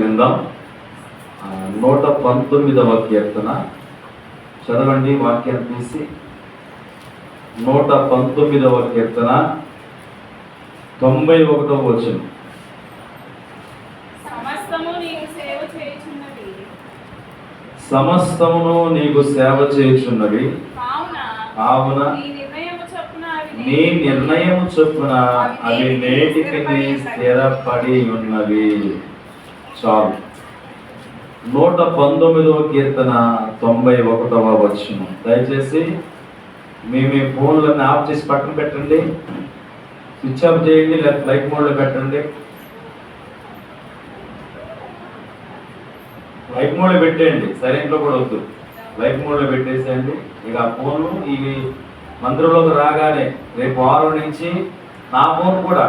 విందాం. 119వ కీర్తన చదవండి. వాక్యాన్ని తీసి 119వ కీర్తన 91వ వచనం. సమస్తమును నీకు సేవ చేయుచున్నవి, కావున నీ నిర్ణయము చొప్పున అవి నేటికి స్థిరపడి ఉన్నవి. చాలు. 119వ కీర్తన 91వ వచనం. దయచేసి మీ ఫోన్లను ఆఫ్ చేసి పక్కన పెట్టండి, స్విచ్ ఆఫ్ చేయండి, లేదా ఫ్లైట్ మోడ్లో పెట్టండి. ఫ్లైట్ మోడ్లో పెట్టేయండి, సైలెంట్లో కూడా వద్దు, ఫ్లైట్ మోడ్లో పెట్టేసేయండి. ఇక ఆ ఫోన్లు ఇవి మందిరంలోకి రాగానే రేపు 6 నుంచి నా ఫోన్ కూడా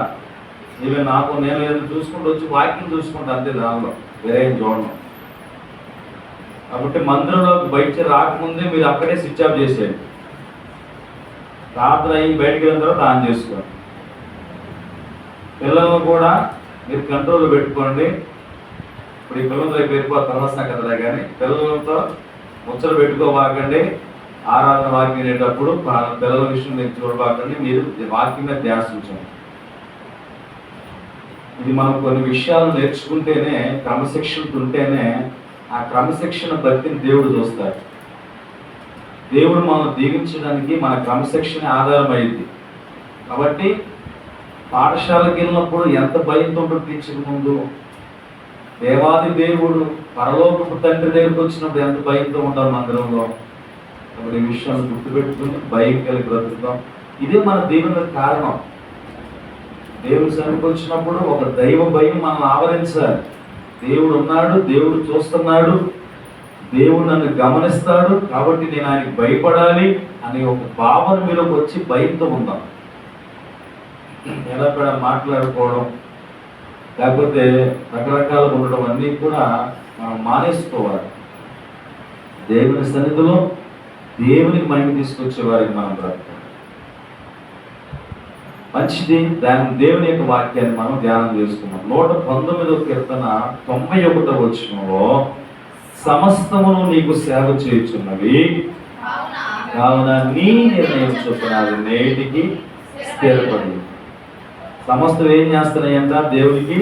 ఇవి నాకు నేను ఏదైనా చూసుకుంటూ వచ్చి వాక్యం చూసుకుంటా, అంతే, దానిలో వేరే ఏం చూడను. కాబట్టి మందిరంలోకి బయట రాకముందే మీరు అక్కడే స్విచ్ ఆఫ్ చేసేయండి. రాత్రి అయ్యి బయటకు వెళ్ళిన తర్వాత ఆన్ చేసుకోండి. పిల్లలను కూడా మీరు కంట్రోల్ పెట్టుకోండి. ఇప్పుడు ఈ పిల్లలతో పేరుకో తర్వాత కదా, కానీ పిల్లలతో ముచ్చలు పెట్టుకోవాకండి. ఆరాధన వాక్యం వినేటప్పుడు పిల్లల విషయం మీరు చూడబాకండి, మీరు వాక్యం మీద ధ్యాస ఉంచండి. ఇది మనం కొన్ని విషయాలు నేర్చుకుంటేనే, క్రమశిక్షణ ఉంటేనే ఆ క్రమశిక్షణ బట్టి దేవుడు చూస్తాడు. దేవుడు మనం దీవించడానికి మన క్రమశిక్షణ ఆధారం అయింది. కాబట్టి పాఠశాలకు వెళ్ళినప్పుడు ఎంత భయంతో టీచర్ ముందు, దేవాది దేవుడు పరలోకపు తండ్రి దగ్గరికి వచ్చినప్పుడు ఎంత భయంతో ఉంటాం మందిరంలో. కాబట్టి ఈ విషయాన్ని గుర్తుపెట్టుకుని భయం కలిగి బ్రతుకుతాం. ఇదే మన దీవెనకు కారణం. దేవుడు సన్నిధికి వచ్చినప్పుడు ఒక దైవ భయం మనం ఆవరించాలి. దేవుడు ఉన్నాడు, దేవుడు చూస్తున్నాడు, దేవుడు నన్ను గమనిస్తాడు, కాబట్టి నేను ఆయనకి భయపడాలి అనే ఒక భావన మీలోకి వచ్చి భయంతో ఉందాం. ఎలాగ మాట్లాడుకోవడం, లేకపోతే రకరకాలుగా ఉండడం అన్నీ కూడా మనం మానేసుకోవాలి. దేవుని సన్నిధిలో దేవునికి మహిమ తీసుకొచ్చే వారికి మనం బ్రతకాలి. మంచిది. దేవుని యొక్క వాక్యాన్ని మనం ధ్యానం చేసుకున్నాం. 119వ కీర్తన 91వ వచనంలో సమస్తమును నీకు సేవ చేయుచున్నవి, కావున నీ నిర్ణయం చొప్పున అది నేటికి స్థిరపడి. సమస్తం ఏం చేస్తున్నాయంట? దేవునికి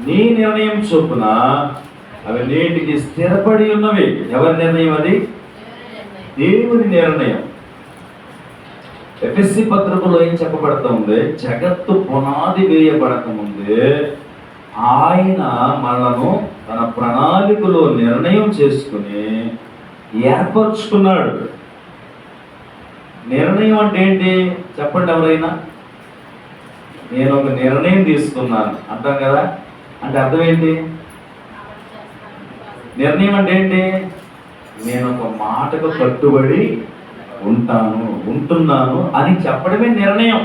నీ నిర్ణయం చొప్పున అవి నేటికి స్థిరపడి ఉన్నవి. ఎవరి నిర్ణయం అది? దేవుని నిర్ణయం. ఎఫెసీ పత్రికలో ఏం చెప్పబడతా ఉంది? జగత్తు పునాది వేయబడక ముందే ఆయన మనను తన ప్రణాళికలో నిర్ణయం చేసుకుని ఏర్పరచుకున్నాడు. నిర్ణయం అంటే ఏంటి చెప్పండి ఎవరైనా? నేను ఒక నిర్ణయం తీసుకున్నాను అంటాం కదా, అంటే అర్థం ఏంటి? నిర్ణయం అంటే ఏంటి? నేను ఒక మాటకు కట్టుబడి ఉంటున్నాను అని చెప్పడమే నిర్ణయం.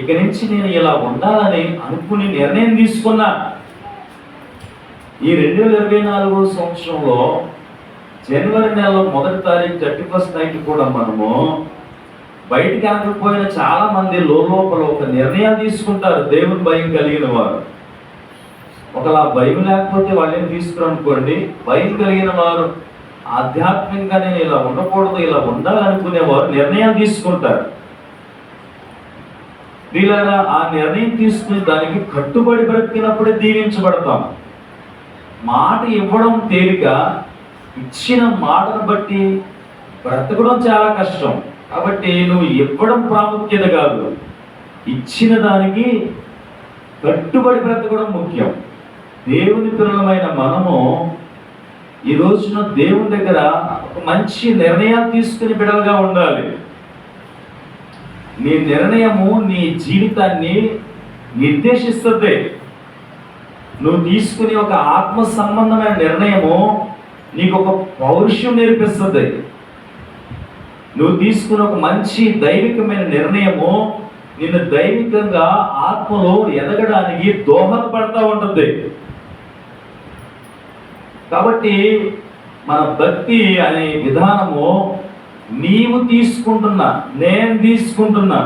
ఇక నుంచి నేను ఇలా ఉండాలని అనుకుని నిర్ణయం తీసుకున్నా. ఈ 2024 సంవత్సరంలో జనవరి నెలలో 1వ తారీఖు 31st నైట్ కూడా మనము బయటికి అనకపోయిన చాలా మంది లోపల ఒక నిర్ణయాలు తీసుకుంటారు. దేవుని భయం కలిగిన వారు. ఒకలా భయం లేకపోతే వాళ్ళేం తీసుకురనుకోండి. భయం కలిగిన వారు ఆధ్యాత్మికంగా నేను ఇలా ఉండకూడదు, ఇలా ఉండాలనుకునేవారు నిర్ణయాలు తీసుకుంటారు. వీళ్ళగా ఆ నిర్ణయం తీసుకుని దానికి కట్టుబడి బ్రతికినప్పుడే దీవించబడతాం. మాట ఇవ్వడం తేలిక, ఇచ్చిన మాటను బట్టి బ్రతకడం చాలా కష్టం. కాబట్టి నువ్వు ఇవ్వడం ప్రాముఖ్యత కాదు, ఇచ్చిన దానికి కట్టుబడి బ్రతకడం ముఖ్యం. దేవుని పిల్లలమైన మనము ఈ రోజున దేవుని దగ్గర ఒక మంచి నిర్ణయాలు తీసుకుని బిడ్డలుగా ఉండాలి. నీ నిర్ణయము నీ జీవితాన్ని నిర్దేశిస్తుంది. నువ్వు తీసుకునే ఒక ఆత్మ సంబంధమైన నిర్ణయము నీకు ఒక పౌరుషం నేర్పిస్తుంది. నువ్వు తీసుకున్న ఒక మంచి దైవికమైన నిర్ణయము నిన్ను దైవికంగా ఆత్మలో ఎదగడానికి దోహదపడతా ఉంటుంది. కాబట్టి మన భక్తి అనే విధానము నీవు తీసుకుంటున్నా, నేను తీసుకుంటున్నా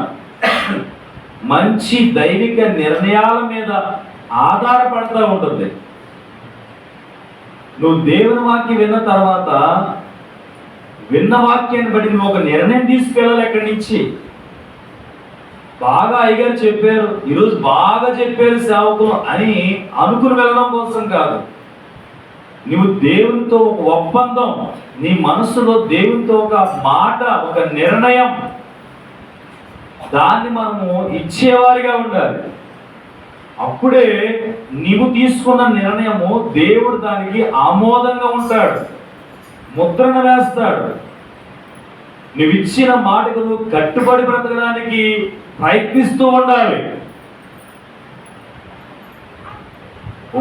మంచి దైవిక నిర్ణయాల మీద ఆధారపడతా ఉంటుంది. నువ్వు దేవుని వాక్యం విన్న తర్వాత విన్న వాక్యాన్ని బట్టి నువ్వు ఒక నిర్ణయం తీసుకెళ్ళాలి. ఎక్కడి నుంచి బాగా అయ్యగారు చెప్పారు, ఈరోజు బాగా చెప్పారు సేవకులు అని అనుకుని వెళ్ళడం కోసం కాదు. నువ్వు దేవునితో ఒక ఒప్పందం, నీ మనసులో దేవునితో ఒక మాట, ఒక నిర్ణయం, దాన్ని మనము ఇచ్చేవారిగా ఉండాలి. అప్పుడే నీవు తీసుకున్న నిర్ణయము దేవుడు దానికి ఆమోదంగా ఉంటాడు, ముద్రను వేస్తాడు. నువ్వు ఇచ్చిన మాటకు నువ్వు కట్టుబడి బ్రతకడానికి ప్రయత్నిస్తూ ఉండాలి.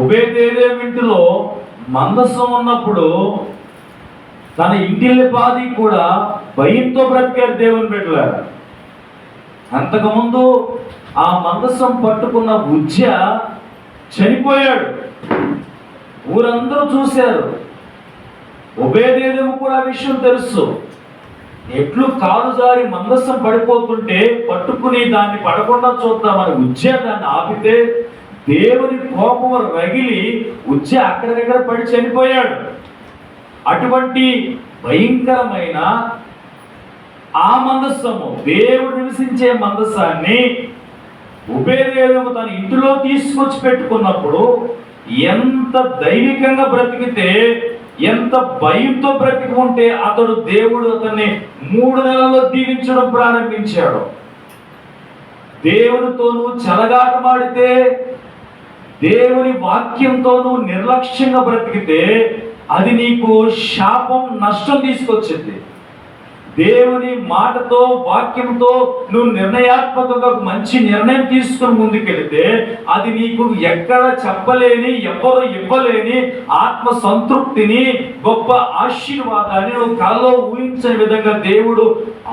ఒబేదేదోము ఇంటిలో మందసం ఉన్నప్పుడు తన ఇంటిల్లిపాది కూడా భయంతో బ్రతికారు దేవుని బిడ్డలారా. అంతకుముందు ఆ మందసం పట్టుకున్న ఉజ్జ చనిపోయాడు, ఊరందరూ చూశారు. ఒబేదేదోము కూడా విషయం తెలుసు. ఎట్లు కాలు జారి మందసం పడిపోతుంటే పట్టుకుని దాన్ని పడకుండా చూద్దామని ఉజ్జ దాన్ని ఆపితే దేవుని కోపం రగిలి ఉజ్జ అక్కడికక్కడ పడి చనిపోయాడు. అటువంటి భయంకరమైన ఆ మందస్సము, దేవుడు నివసించే మందస్సాన్ని ఒబేదేదోము తన ఇంటిలో తీసుకొచ్చి పెట్టుకున్నప్పుడు ఎంత దైవికంగా బ్రతికితే, ఎంత భయంతో బ్రతికి ఉంటే అతడు దేవుడు అతన్ని 3 నెలల్లో దీవించడం ప్రారంభించాడు. దేవునితో నువ్వు చెలగాటమాడితే, దేవుని వాక్యంతో నువ్వు నిర్లక్ష్యంగా బ్రతికితే అది నీకు శాపం, నష్టం తీసుకొచ్చింది. దేవుని మాటతో, వాక్యంతో నువ్వు నిర్ణయాత్మకంగా మంచి నిర్ణయం తీసుకుని ముందుకెళితే అది నీకు ఎక్కడ చెప్పలేని, ఎవరు ఇవ్వలేని ఆత్మ సంతృప్తిని, గొప్ప ఆశీర్వాదాన్ని నువ్వు కలలో ఊహించని విధంగా దేవుడు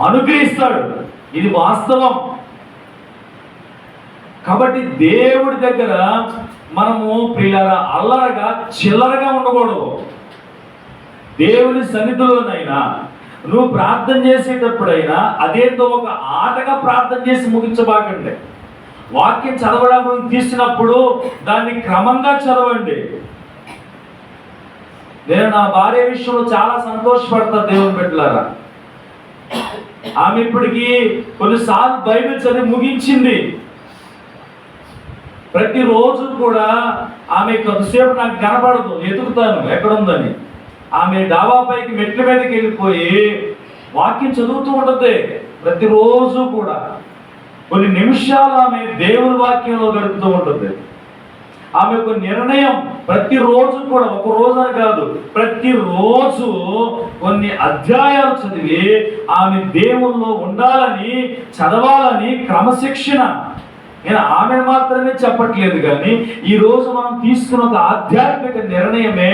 అనుగ్రహిస్తాడు. ఇది వాస్తవం. కాబట్టి దేవుడి దగ్గర మనము ప్రియులారా అల్లరగా చిల్లరగా ఉండకూడదు. దేవుని సన్నిధిలోనైనా నువ్వు ప్రార్థన చేసేటప్పుడైనా అదేంతో ఒక ఆటగా ప్రార్థన చేసి ముగించబాకండి. వాక్యం చదవడానికి తీసినప్పుడు దాన్ని క్రమంగా చదవండి. నేను నా భార్య విషయంలో చాలా సంతోషపడతా దేవుని బిడ్డలారా. ఆమె ఇప్పటికీ కొన్నిసార్లు బైబిల్ చదివి ముగించింది. ప్రతిరోజు కూడా ఆమె కొద్దిసేపు నాకు కనపడదు, ఎదుగుతాను ఎక్కడుందని. ఆమె డాబాపైకి మెట్ల మీదకి వెళ్ళిపోయి వాక్యం చదువుతూ ఉంటుంది. ప్రతిరోజు కూడా కొన్ని నిమిషాలు ఆమె దేవుని వాక్యంలో గడుపుతూ ఉంటుంది. ఆమె ఒక నిర్ణయం ప్రతిరోజు కూడా, ఒక రోజు అని కాదు, ప్రతిరోజు కొన్ని అధ్యాయాలు చదివి ఆమె దేవుల్లో ఉండాలని, చదవాలని క్రమశిక్షణ. నేను ఆమె మాత్రమే చెప్పట్లేదు, కానీ ఈరోజు మనం తీసుకున్న ఒక ఆధ్యాత్మిక నిర్ణయమే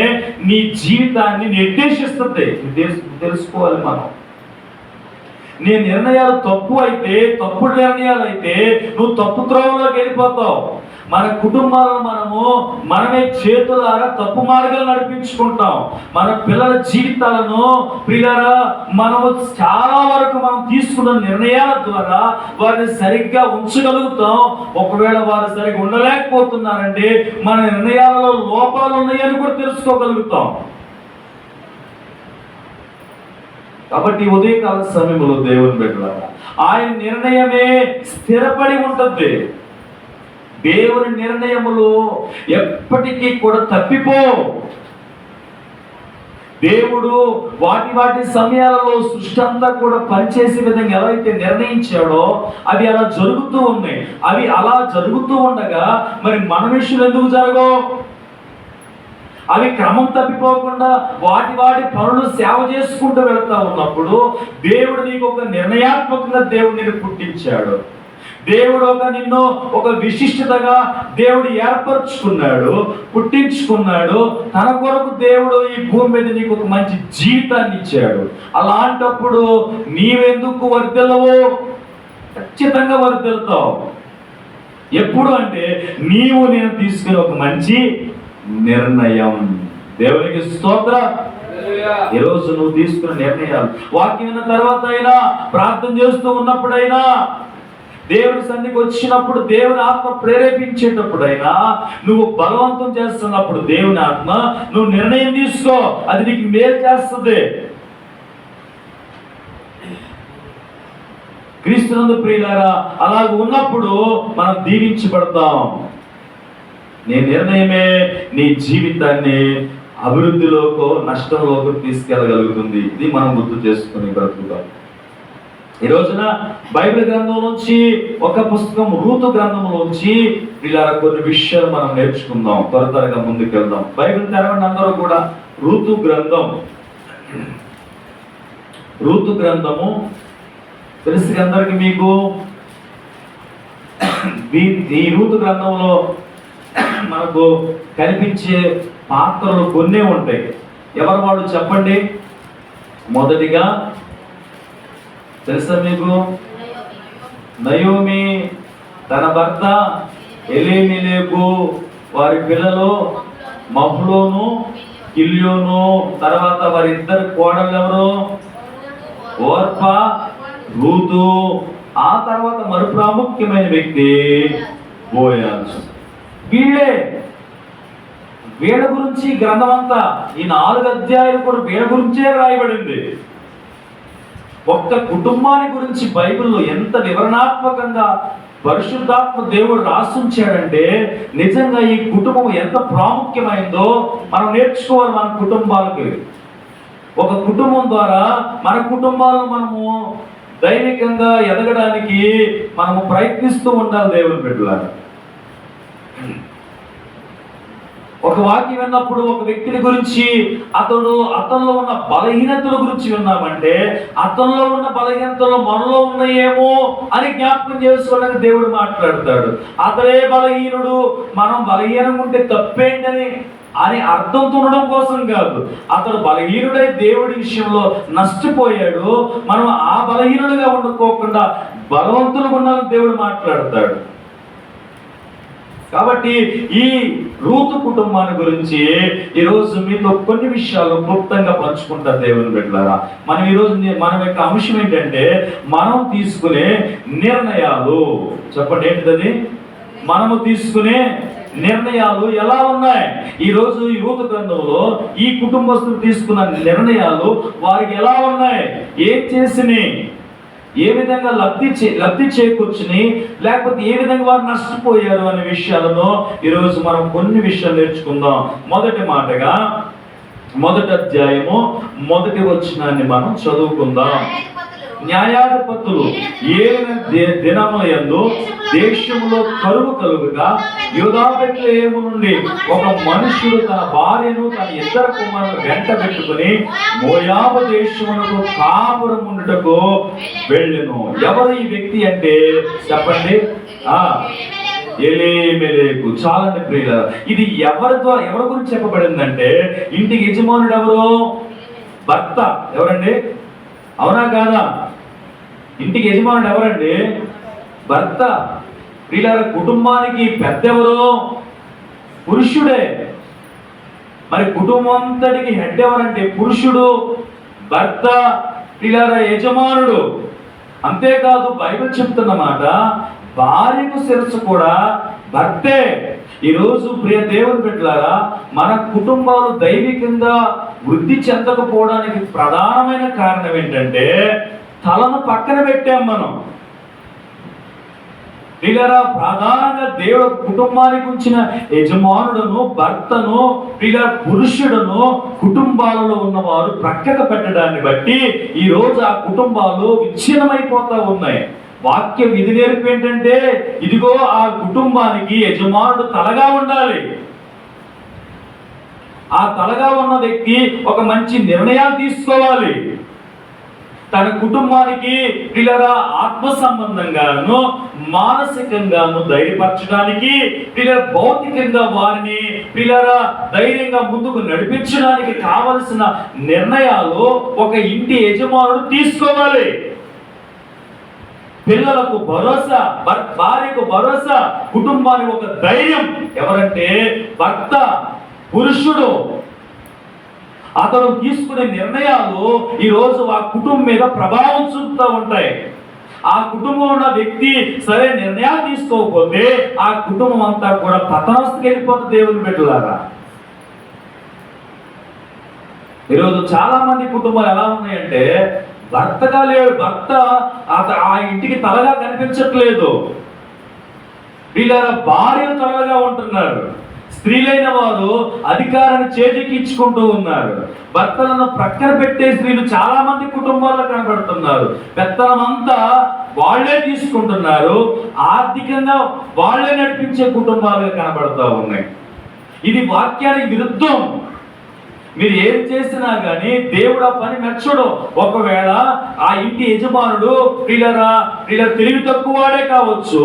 నీ జీవితాన్ని నిర్దేశిస్తుంది. తెలుసుకోవాలి మనం. నీ నిర్ణయాలు తప్పు అయితే, తప్పుడు నిర్ణయాలు అయితే నువ్వు తప్పు త్రోవలోకి వెళ్ళిపోతావు. మన కుటుంబాలను మనమే చేతులారా తప్పు మార్గాలు నడిపించుకుంటాం. మన పిల్లల జీవితాలను ప్రియులారా మనము చాలా వరకు మనం తీసుకున్న నిర్ణయాల ద్వారా వారిని సరిగ్గా ఉంచగలుగుతాం. ఒకవేళ వారు సరిగ్గా ఉండలేకపోతున్నారంటే మన నిర్ణయాలలో లోపాలు ఉన్నాయని కూడా తెలుసుకోగలుగుతాం. కాబట్టి ఉదయకాల సమయంలో దేవుని బిడ్డలారా ఆయన నిర్ణయమే స్థిరపడి ఉంటుంది. దేవుని నిర్ణయములు ఎప్పటికీ కూడా తప్పిపో. దేవుడు వాటి సమయాలలో సృష్టి అంతా కూడా పనిచేసే విధంగా ఎలా అయితే నిర్ణయించాడో అవి అలా జరుగుతూ ఉన్నాయి. అవి అలా జరుగుతూ ఉండగా మరి మన విషయంలో ఎందుకు జరగవు? అవి క్రమం తప్పిపోకుండా వాటి పనులు సేవ చేసుకుంటూ వెళ్తా ఉన్నప్పుడు దేవుడు నీకు ఒక నిర్ణయాత్మకంగా దేవుడు నిన్ను పుట్టించాడు. దేవుడు నిన్ను ఒక విశిష్టతగా దేవుడు ఏర్పరచుకున్నాడు, పుట్టించుకున్నాడు. తన కొరకు దేవుడు ఈ భూమి మీద నీకు ఒక మంచి జీవితాన్ని ఇచ్చాడు. అలాంటప్పుడు నీవెందుకు వర్ధిల్లవో? ఖచ్చితంగా వర్ధిల్లుతావు. ఎప్పుడు అంటే నేను తీసుకునే ఒక మంచి నిర్ణయం. దేవునికి స్తోత్రం. ఈరోజు నువ్వు తీసుకున్న నిర్ణయాలు వాక్యం విన్న తర్వాత అయినా, ప్రార్థన చేస్తూ ఉన్నప్పుడైనా, దేవుని సన్నిధికి వచ్చినప్పుడు దేవుని ఆత్మ ప్రేరేపించేటప్పుడైనా, నువ్వు బలవంతం చేస్తున్నప్పుడు దేవుని ఆత్మ నువ్వు నిర్ణయం తీసుకో, అది నీకు మేలు చేస్తుంది. క్రీస్తునందు ప్రియులారా, అలాగ ఉన్నప్పుడు మనం దీవించబడతాం. నీ నిర్ణయమే నీ జీవితాన్ని అభివృద్ధిలోకో నష్టంలోకి తీసుకెళ్ళగలుగుతుంది. ఇది మనం గుర్తు చేసుకుని బ్రతుకుతాం. ఈ రోజున బైబిల్ గ్రంథం నుంచి ఒక పుస్తకం రూతు గ్రంథంలోంచి ఇలా కొన్ని విషయాలు మనం నేర్చుకుందాం. త్వరగా ముందుకు వెళ్దాం. బైబిల్ తెరవండి అందరూ కూడా. రూతు గ్రంథము తెలుసు అందరికి మీకు. ఈ రూతు గ్రంథంలో మనకు కనిపించే పాత్రలు కొన్నే ఉంటాయి. ఎవరు వాడు చెప్పండి. మొదటిగా తెలుసా మీకు? నయోమి, తన భర్త ఎలీమెలెకు, వారి పిల్లలు మహ్లోను, కిల్యోను, తర్వాత వారిద్దరు కోడళ్ళు ఎవరు? Orpah, Ruth. ఆ తర్వాత మరో ప్రాముఖ్యమైన వ్యక్తి బోయాజు. వీళ్ళ గురించి గ్రంథం అంతా, ఈ 4 అధ్యాయాలు కూడా వీళ్ళ గురించే రాయబడింది. ఒక్క కుటుంబాన్ని గురించి బైబిల్లో ఎంత వివరణాత్మకంగా పరిశుద్ధాత్మ దేవుడు రాసుంచాడంటే, నిజంగా ఈ కుటుంబం ఎంత ప్రాముఖ్యమైందో మనం నేర్చుకోవాలి. మన కుటుంబాలకి, ఒక కుటుంబం ద్వారా మన కుటుంబాలను మనము దైవికంగా ఎదగడానికి మనము ప్రయత్నిస్తూ ఉండాలి. దేవుని బిడ్డలారా, ఒక వాక్యం విన్నప్పుడు ఒక వ్యక్తిని గురించి అతనిలో ఉన్న బలహీనతల గురించి విన్నామంటే, అతనిలో ఉన్న బలహీనతలు మనలో ఉన్నాయేమో అని జ్ఞాపకం చేసుకోవడానికి దేవుడు మాట్లాడతాడు. అతడే బలహీనుడు, మనం బలహీనంగా ఉంటే తప్పేంటని అని అర్థంతో ఉండడం కోసం కాదు. అతడు బలహీనుడై దేవుడి విషయంలో నష్టపోయాడు. మనం ఆ బలహీనులుగా ఉండకోకుండా బలవంతులుగా ఉండాలని దేవుడు మాట్లాడతాడు. కాబట్టి ఈ రూతు కుటుంబాన్ని గురించి ఈరోజు మీతో కొన్ని విషయాలు క్లుప్తంగా పంచుకుంటారు దేవుని బిడ్డలారా. మనం ఈరోజు మన యొక్క అంశం ఏంటంటే, మనం తీసుకునే నిర్ణయాలు. చెప్పండి, ఏంటిది? మనము తీసుకునే నిర్ణయాలు ఎలా ఉన్నాయి? ఈరోజు ఈ రూతు గ్రంథంలో ఈ కుటుంబస్తులు తీసుకున్న నిర్ణయాలు వారికి ఎలా ఉన్నాయి, ఏం చేసినాయి, ఏ విధంగా లబ్ధి చేకూర్చుని, లేకపోతే ఏ విధంగా వారు నష్టపోయారు అనే విషయాలను ఈరోజు మనం కొన్ని విషయాలు నేర్చుకుందాం. మొదటి మాటగా 1వ అధ్యాయము 1వ వచనాన్ని మనం చదువుకుందాం. న్యాయాధిపతులు 7 దినముల యందు దేశంలో కరువు కలుగుగా, యూదా బెత్లెహేము నుండి ఒక మనుషుడు తన భార్యను తన 2 కుమారులను వెంట పెట్టుకుని మోయాబు దేశమునకు కాపురం ఉండుటకు వెళ్ళెను. ఎవరు ఈ వ్యక్తి అంటే చెప్పండి? ఎలీమెలెకు. చాలండి ప్రియులారా, ఇది ఎవరి గురించి చెప్పబడిందంటే, ఇంటికి యజమానుడు ఎవరు? భర్త. ఎవరండి? అవునా కాదా? ఇంటికి యజమానుడు ఎవరండి? భర్త. ప్రియులారా, కుటుంబానికి పెద్ద ఎవరు? పురుషుడే. మరి కుటుంబం అంతటికి హెడ్ ఎవరంటే పురుషుడు, భర్త. ప్రియులారా, యజమానుడు. అంతేకాదు, బైబిల్ చెప్తున్నమాట, భార్యకు శిరస్సు కూడా భర్తే. ఈరోజు ప్రియ దేవుని బిడ్డలారా, మన కుటుంబాలు దైవికంగా వృద్ధి చెందకపోవడానికి ప్రధానమైన కారణం ఏంటంటే, తలను పక్కన పెట్టాం మనం. ప్రియులారా, ప్రధానంగా దేవుడు కుటుంబానికి ఉంచిన యజమానుడును, భర్తను, పురుషుడును కుటుంబాలలో ఉన్నవారు ప్రక్కకు పెట్టడాన్ని బట్టి ఈ రోజు ఆ కుటుంబాలు విచ్ఛిన్నమైపోతా ఉన్నాయి. వాక్య విధి నేర్పు ఏంటంటే, ఇదిగో ఆ కుటుంబానికి యజమానుడు తలగా ఉండాలి. ఆ తలగా ఉన్న వ్యక్తి ఒక మంచి నిర్ణయాలు తీసుకోవాలి. తన కుటుంబానికి పిల్లరా ఆత్మ సంబంధంగాను, మానసికంగాను ధైర్యపరచడానికి, పిల్లల భౌతికంగా వారిని పిల్లరా ధైర్యంగా ముందుకు నడిపించడానికి కావలసిన నిర్ణయాలు ఒక ఇంటి యజమానుడు తీసుకోవాలి. పిల్లలకు భరోసా, భార్యకు భరోసా, కుటుంబానికి ఒక ధైర్యం ఎవరంటే భర్త, పురుషుడు. అతను తీసుకునే నిర్ణయాలు ఈరోజు ఆ కుటుంబం మీద ప్రభావం చూపుతూ ఉంటాయి. ఆ కుటుంబం ఉన్న వ్యక్తి సరే నిర్ణయాలు తీసుకోకపోతే ఆ కుటుంబం అంతా కూడా పతనస్థితికి వెళ్ళిపోతుంది. దేవుని బిడ్డలారా, ఈరోజు చాలా మంది కుటుంబాలు ఎలా ఉన్నాయంటే భర్తగా లేడు, భర్త ఆ ఇంటికి తలగా కనిపించట్లేదు. వీళ్ళ భార్యలు తలగా ఉంటున్నారు. స్త్రీలైన వారు అధికారాన్ని చేజిక్కించుకుంటూ ఉన్నారు. భర్తలను ప్రక్కన పెట్టే స్త్రీలు చాలా మంది కుటుంబాల్లో కనబడుతున్నారు. పెత్తనం అంతా వాళ్లే తీసుకుంటున్నారు. ఆర్థికంగా వాళ్లే నడిపించే కుటుంబాలుగా కనబడుతూ ఉన్నాయి. ఇది వాక్యానికి విరుద్ధం. మీరు ఏం చేసినా కానీ దేవుడు ఆ పని మెచ్చడు. ఒకవేళ ఆ ఇంటి యజమానుడు తెలివి తక్కువ వాడే కావచ్చు,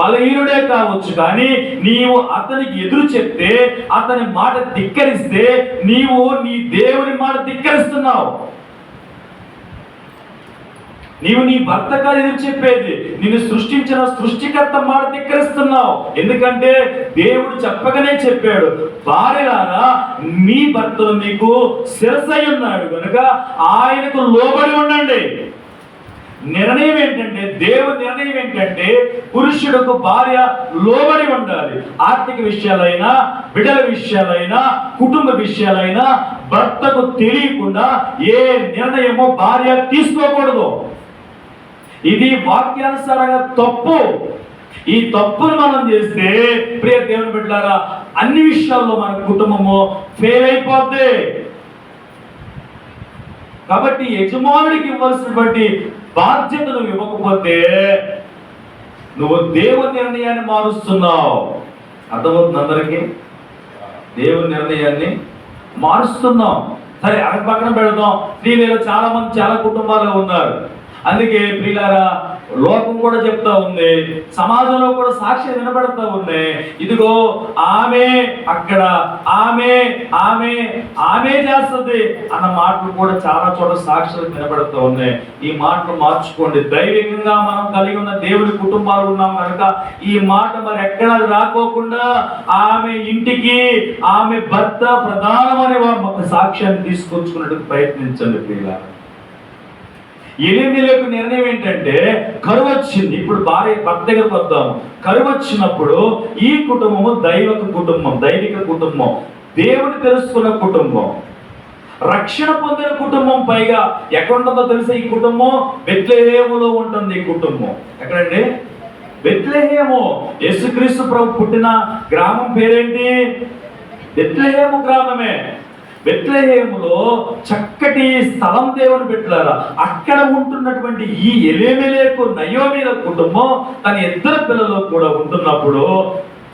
బలహీనుడే కావచ్చు, కానీ నీవు అతనికి ఎదురు చెప్తే, అతని మాట ధిక్కరిస్తే నీవు నీ దేవుని మాట ధిక్కరిస్తున్నావు. నీవు నీ భర్తగా ఎదురు చెప్పేది, నిన్ను సృష్టించిన సృష్టికర్త మాట ధిక్కరిస్తున్నావు. ఎందుకంటే దేవుడు చెప్పగానే చెప్పాడు, భార్యలారా మీ భర్తలు మీకు శిరసై ఉన్నాడు కనుక ఆయనకు లోబడి ఉండండి. నిర్ణయం ఏంటంటే, దేవుని నిర్ణయం ఏంటంటే పురుషుడుకు భార్య లోబడి ఉండాలి. ఆర్థిక విషయాలైనా, బిడ్డల విషయాలైనా, కుటుంబ విషయాలైనా భర్తకు తెలియకుండా ఏ నిర్ణయమో భార్య తీసుకోకూడదు. ఇది వాక్యానుసారంగా తప్పు. ఈ తప్పును మనం చేస్తే ప్రియ దేవుని బిడ్డలారా, అన్ని విషయాల్లో మన కుటుంబము ఫెయిల్ అయిపోద్ది. కాబట్టి యజమానుడికి ఇవ్వాల్సినటువంటి బాధ్యతను ఇవ్వకపోతే నువ్వు దేవుని నిర్ణయాన్ని మారుస్తున్నావు. అర్థమవుతుంది అందరికీ? దేవుని నిర్ణయాన్ని మారుస్తున్నాం. సరే, అది పక్కన పెడదాం. స్త్రీలలో చాలా మంది చాలా కుటుంబాలు ఉన్నారు. అందుకే ప్రియులారా, లోకం కూడా చెప్తా ఉంది, సమాజంలో కూడా సాక్ష్యం వినబడతా ఉన్నాయి. ఇదిగో ఆమె అక్కడ, ఆమె ఆమె ఆమె చేస్తుంది అన్న మాటలు కూడా చాలా చోట్ల సాక్ష్యాలు వినబడుతూ ఉన్నాయి. ఈ మాటలు మార్చుకోండి. దైవికంగా మనం కలిగి ఉన్న దేవుడి కుటుంబాలు ఉన్నాం కనుక ఈ మాట మరి ఎక్కడ రాకోకుండా ఆమె ఇంటికి ఆమె భర్త ప్రధానమనే ఒక సాక్ష్యాన్ని తీసుకొచ్చుకున్నట్టు ప్రయత్నించండి ప్రియులారా. ఎలీమెలెకు నిర్ణయం ఏంటంటే, కరువు వచ్చింది. ఇప్పుడు భార్య భర్త దగ్గరకు వద్దాము. కరువు వచ్చినప్పుడు ఈ కుటుంబము దైవిక కుటుంబం, దైవిక కుటుంబం, దేవుని తెలుసుకున్న కుటుంబం, రక్షణ పొందిన కుటుంబం. పైగా ఎక్కడ ఉంటుందో తెలుసా ఈ కుటుంబం? బెత్లెహేములో ఉంటుంది ఈ కుటుంబం. ఎక్కడండి? బెత్లెహేము. యేసుక్రీస్తు ప్రభు పుట్టిన గ్రామం పేరేంటి? బెత్లెహేము గ్రామమే. బెత్లెహేములో చక్కటి స్థలం దేవుని బిడ్డలారా. అక్కడ ఉంటున్నటువంటి ఈ ఎలీమెలెకు నయోమీల కుటుంబం తన ఇద్దరు పిల్లలు కూడా ఉంటున్నప్పుడు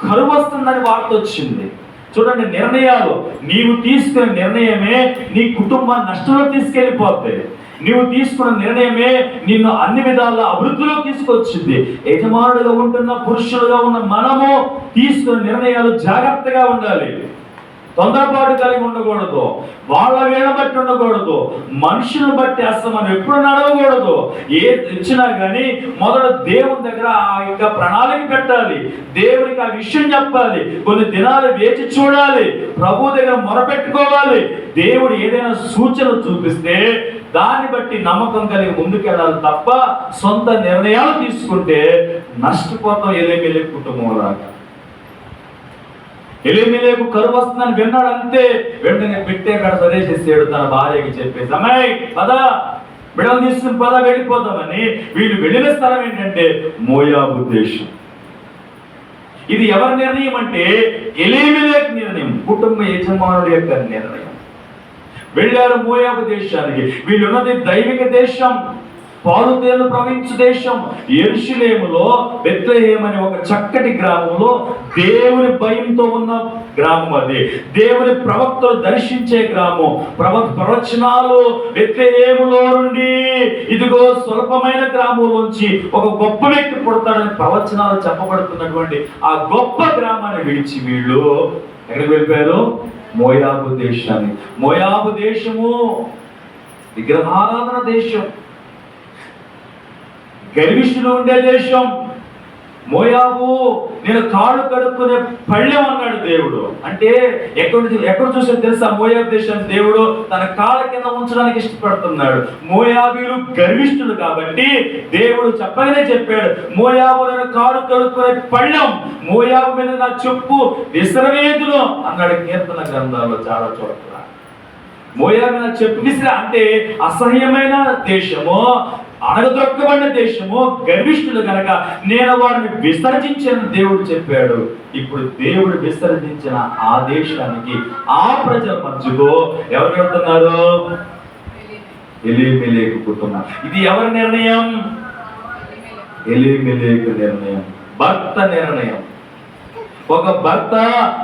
కరువు వస్తుందని వార్త వచ్చింది. చూడండి, నిర్ణయాలు, నీవు తీసుకున్న నిర్ణయమే నీ కుటుంబాన్ని నష్టంలో తీసుకెళ్ళిపోతాయి. నీవు తీసుకున్న నిర్ణయమే నిన్ను అన్ని విధాల అభివృద్ధిలో తీసుకొచ్చింది. యజమానులుగా ఉంటున్న పురుషులుగా ఉన్న మనము తీసుకున్న నిర్ణయాలు జాగ్రత్తగా ఉండాలి. తొందరపాటు కలిగి ఉండకూడదు. వాళ్ళ వీళ్ళ బట్టి ఉండకూడదు. మనుషులను బట్టి అసలు మనం ఎప్పుడు నడవకూడదు. ఏది ఇచ్చినా కానీ మొదట దేవుని దగ్గర ఆ యొక్క ప్రణాళిక పెట్టాలి. దేవునికి ఆ విషయం చెప్పాలి. కొన్ని దినాలు వేచి చూడాలి. ప్రభు దగ్గర మొరపెట్టుకోవాలి. దేవుడు ఏదైనా సూచనలు చూపిస్తే దాన్ని బట్టి నమ్మకం కలిగి ముందుకెళ్ళాలి తప్ప సొంత నిర్ణయాలు తీసుకుంటే నష్టపోతాం. ఎలీమెలెకు కుటుంబం లాగా. ఎలీమెలెకు కరువు వస్తుందని విన్నాడు, అంతే. వెంటనే పెట్టే కాడ సరేసేసాడు తన భార్యకి చెప్పేసి, అమ్మాయి పదా, బిడ్డలు తీసుకుని పదా, వెళ్ళిపోతామని. వీళ్ళు వెళ్ళిన స్థలం ఏంటంటే మోయాబు దేశం. ఇది ఎవరి నిర్ణయం అంటే ఎలీమెలెకు నిర్ణయం, కుటుంబ యజమానుడి యొక్క నిర్ణయం. వెళ్ళారు మోయాబు దేశానికి. వీళ్ళున్నది దైవిక దేశం, పాలు తేళ్లు ప్రవహించు దేశం. యెరూషలేములో బెత్లెహేము అనే ఒక చక్కటి గ్రామంలో దేవుని భయంతో ఉన్న గ్రామం అది. దేవుని ప్రవక్తలు దర్శించే గ్రామం. ప్రవచనాలు బెత్లెహేములో నుండి, ఇదిగో స్వల్పమైన గ్రామంలోంచి ఒక గొప్ప వ్యక్తి పుడతాడని ప్రవచనాలు చెప్పబడుతున్నటువంటి ఆ గొప్ప గ్రామాన్ని విడిచి వీళ్ళు ఎక్కడికి వెళ్ళిపోయారు? మోయాబు దేశాన్ని. మోయాబు దేశము విగ్రహారాధన దేశం, గర్విష్ఠులు ఉండే దేశం. మోయాబు నేను కాళ్ళు కడుక్కునే పళ్ళెం అన్నాడు దేవుడు. అంటే ఎక్కడ చూసా తెలుసా? మోయాబు దేశం దేవుడు తన కాళ్ళ కింద ఉంచడానికి ఇష్టపడుతున్నాడు. మోయాబీలు గర్విష్ఠులు కాబట్టి దేవుడు చెప్పగానే చెప్పాడు, మోయాబు నేను కాళ్ళు కడుక్కునే పళ్ళెం, మోయాబు మీద నా చెప్పు విసరవేదును అన్నాడు కీర్తన గ్రంథాల్లో చాలా చోట్ల. మోయాబు మీద చెప్పు విసిర అంటే అసహ్యమైన దేశము, అణగదొక్కబడిన దేశము, గర్విష్ఠులు కనుక నేను వారిని విసర్జించిన దేవుడు చెప్పాడు. ఇప్పుడు దేవుడు విసర్జించిన ఆ దేశానికి ఆ ప్రజల మధ్యలో ఎవరు వెళ్తున్నారు? ఎలీమెలెకు కుటుంబం. ఇది ఎవరి నిర్ణయం? ఎలీమెలెకు నిర్ణయం, భర్త నిర్ణయం. ఒక భర్త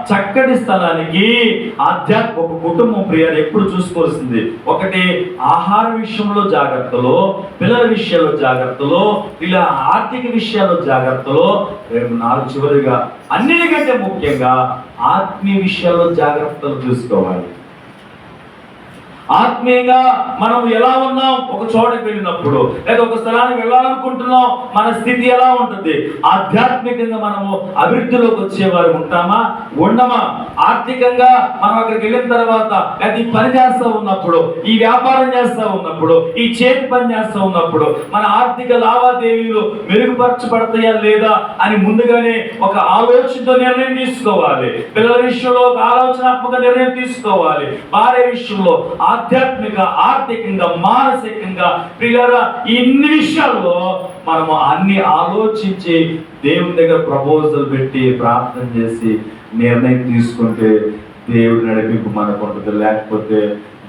చక్కటి స్థలానికి ఒక కుటుంబం ప్రియాలు ఎప్పుడు చూసుకోవాల్సింది ఒకటి, ఆహార విషయంలో జాగ్రత్తలో, పిల్లల విషయాల్లో జాగ్రత్తలో, ఇలా ఆర్థిక విషయాల్లో జాగ్రత్తలో, రేపు చివరిగా అన్నిటికంటే ముఖ్యంగా ఆత్మీయ విషయాల్లో జాగ్రత్తలు చూసుకోవాలి. ఆత్మీయంగా మనం ఎలా ఉన్నాం? ఒక చోటకి వెళ్ళినప్పుడు లేదా ఒక స్థలానికి వెళ్ళాలనుకుంటున్నాం, మన స్థితి ఎలా ఉంటుంది? ఆధ్యాత్మికంగా మనము అభివృద్ధిలోకి వచ్చేవారు ఉంటామా, ఉండమా? ఆర్థికంగా మనం అక్కడికి వెళ్ళిన తర్వాత లేదా ఈ పని చేస్తూ ఉన్నప్పుడు, ఈ వ్యాపారం చేస్తూ ఉన్నప్పుడు, ఈ చేతి పని చేస్తూ ఉన్నప్పుడు మన ఆర్థిక లావాదేవీలు మెరుగుపరచబడతాయా లేదా అని ముందుగానే ఒక ఆలోచనతో నిర్ణయం తీసుకోవాలి. పిల్లల విషయంలో ఒక ఆలోచనాత్మక నిర్ణయం తీసుకోవాలి. భార్య విషయంలో ఆధ్యాత్మిక, ఆర్థికంగా, మానసికంగా ప్రియులారా ఇన్ని విషయాల్లో మనము అన్ని ఆలోచించి దేవుని దగ్గర ప్రపోజల్ పెట్టి ప్రార్థన చేసి నిర్ణయం తీసుకుంటే దేవుడు నడిపింపు మనకు ఉంటుంది. లేకపోతే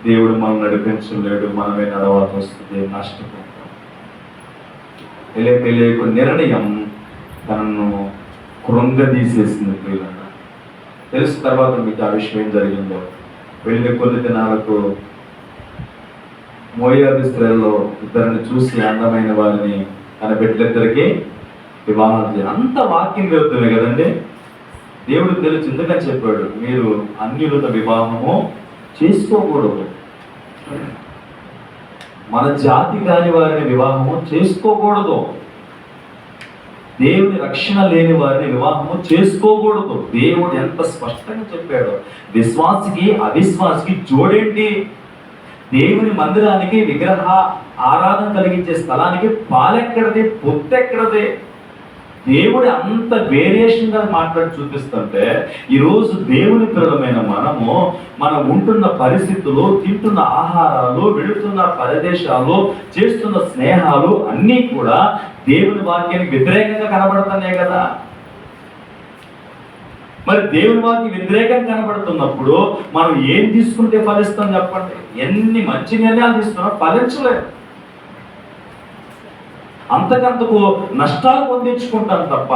దేవుడు మనం నడిపించలేడు, మనమే నడవాల్సి వస్తుంది, నష్టపోతాం. ఎలేకు నిర్ణయం తనను కృంగదీసేసింది ప్రియులారా. తెలిసిన తర్వాత మీకు ఆ విషయం ఏం జరిగిందో, వెళ్ళిన కొన్ని దినాలకు మోయాబు స్త్రీలలో ఇద్దరిని చూసి అందమైన వారిని తన బిడ్డలిద్దరికి వివాహం చేయాలి. అంత వాక్యం విరుద్ధమే కదండి. దేవుడు తెలుసు, ఎందుకని చెప్పాడు, మీరు అన్యులతో వివాహము చేసుకోకూడదు, మన జాతి కాని వారిని వివాహము చేసుకోకూడదు, దేవుని రక్షణ లేని వారిని వివాహము చేసుకోకూడదు. దేవుడు ఎంత స్పష్టంగా చెప్పాడు. విశ్వాసికి అవిశ్వాసికి జోడేంటి? దేవుని మందిరానికి, విగ్రహ ఆరాధన కలిగించే స్థలానికి పాలెక్కడది, పొత్తెక్కడది? దేవుడు అంత వేరియేషన్గా మాట్లాడి చూపిస్తుంటే ఈరోజు దేవుని పిల్లలమైన మనం ఉంటున్న పరిస్థితులు, తింటున్న ఆహారాలు, వెళుతున్న ప్రదేశాలు, చేస్తున్న స్నేహాలు అన్నీ కూడా దేవుని వాక్యానికి వ్యతిరేకంగా కనబడుతున్నాయి కదా. మరి దేవుని వాక్యం వ్యతిరేకంగా కనబడుతున్నప్పుడు మనం ఏం తీసుకుంటే ఫలిస్తాం చెప్పండి? ఎన్ని మంచి నిర్ణయాలు తీసుకున్నా ఫలించలేదు. అంతకంతకు నష్టాలు పొందించుకుంటాం తప్ప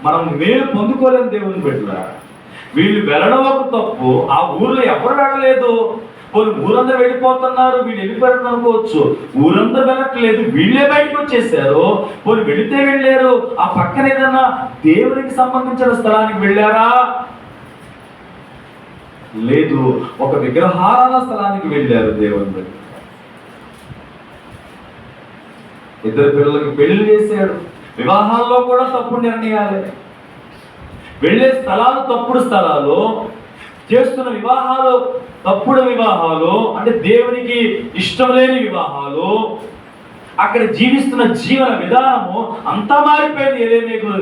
మనం మేలు పొందుకోలేము. దేవుని బిడ్డలారా, వీళ్ళు వెళ్ళడం ఒక తప్పు. ఆ ఊర్లో ఎవరు వెళ్ళలేదు. వాళ్ళు ఊరందరూ వెళ్ళిపోతున్నారు, వీళ్ళు వెళ్ళిపోయారు అనుకోవచ్చు. ఊరందరూ వెళ్ళట్లేదు, వీళ్ళే బయటకు వచ్చేసారు. వాళ్ళు వెళితే వెళ్ళారు. ఆ పక్కన ఏదన్నా దేవునికి సంబంధించిన స్థలానికి వెళ్ళారా? లేదు, ఒక విగ్రహారాధన స్థలానికి వెళ్ళారు దేవుని బిడ్డ. ఇద్దరు పిల్లలకి పెళ్లి చేశాడు. వివాహాల్లో కూడా తప్పుడు నిర్ణయాలే. వెళ్ళే స్థలాలు తప్పుడు స్థలాలు, చేస్తున్న వివాహాలు తప్పుడు వివాహాలు, అంటే దేవునికి ఇష్టం లేని వివాహాలు. అక్కడ జీవిస్తున్న జీవన విధానము అంతా మారిపోయింది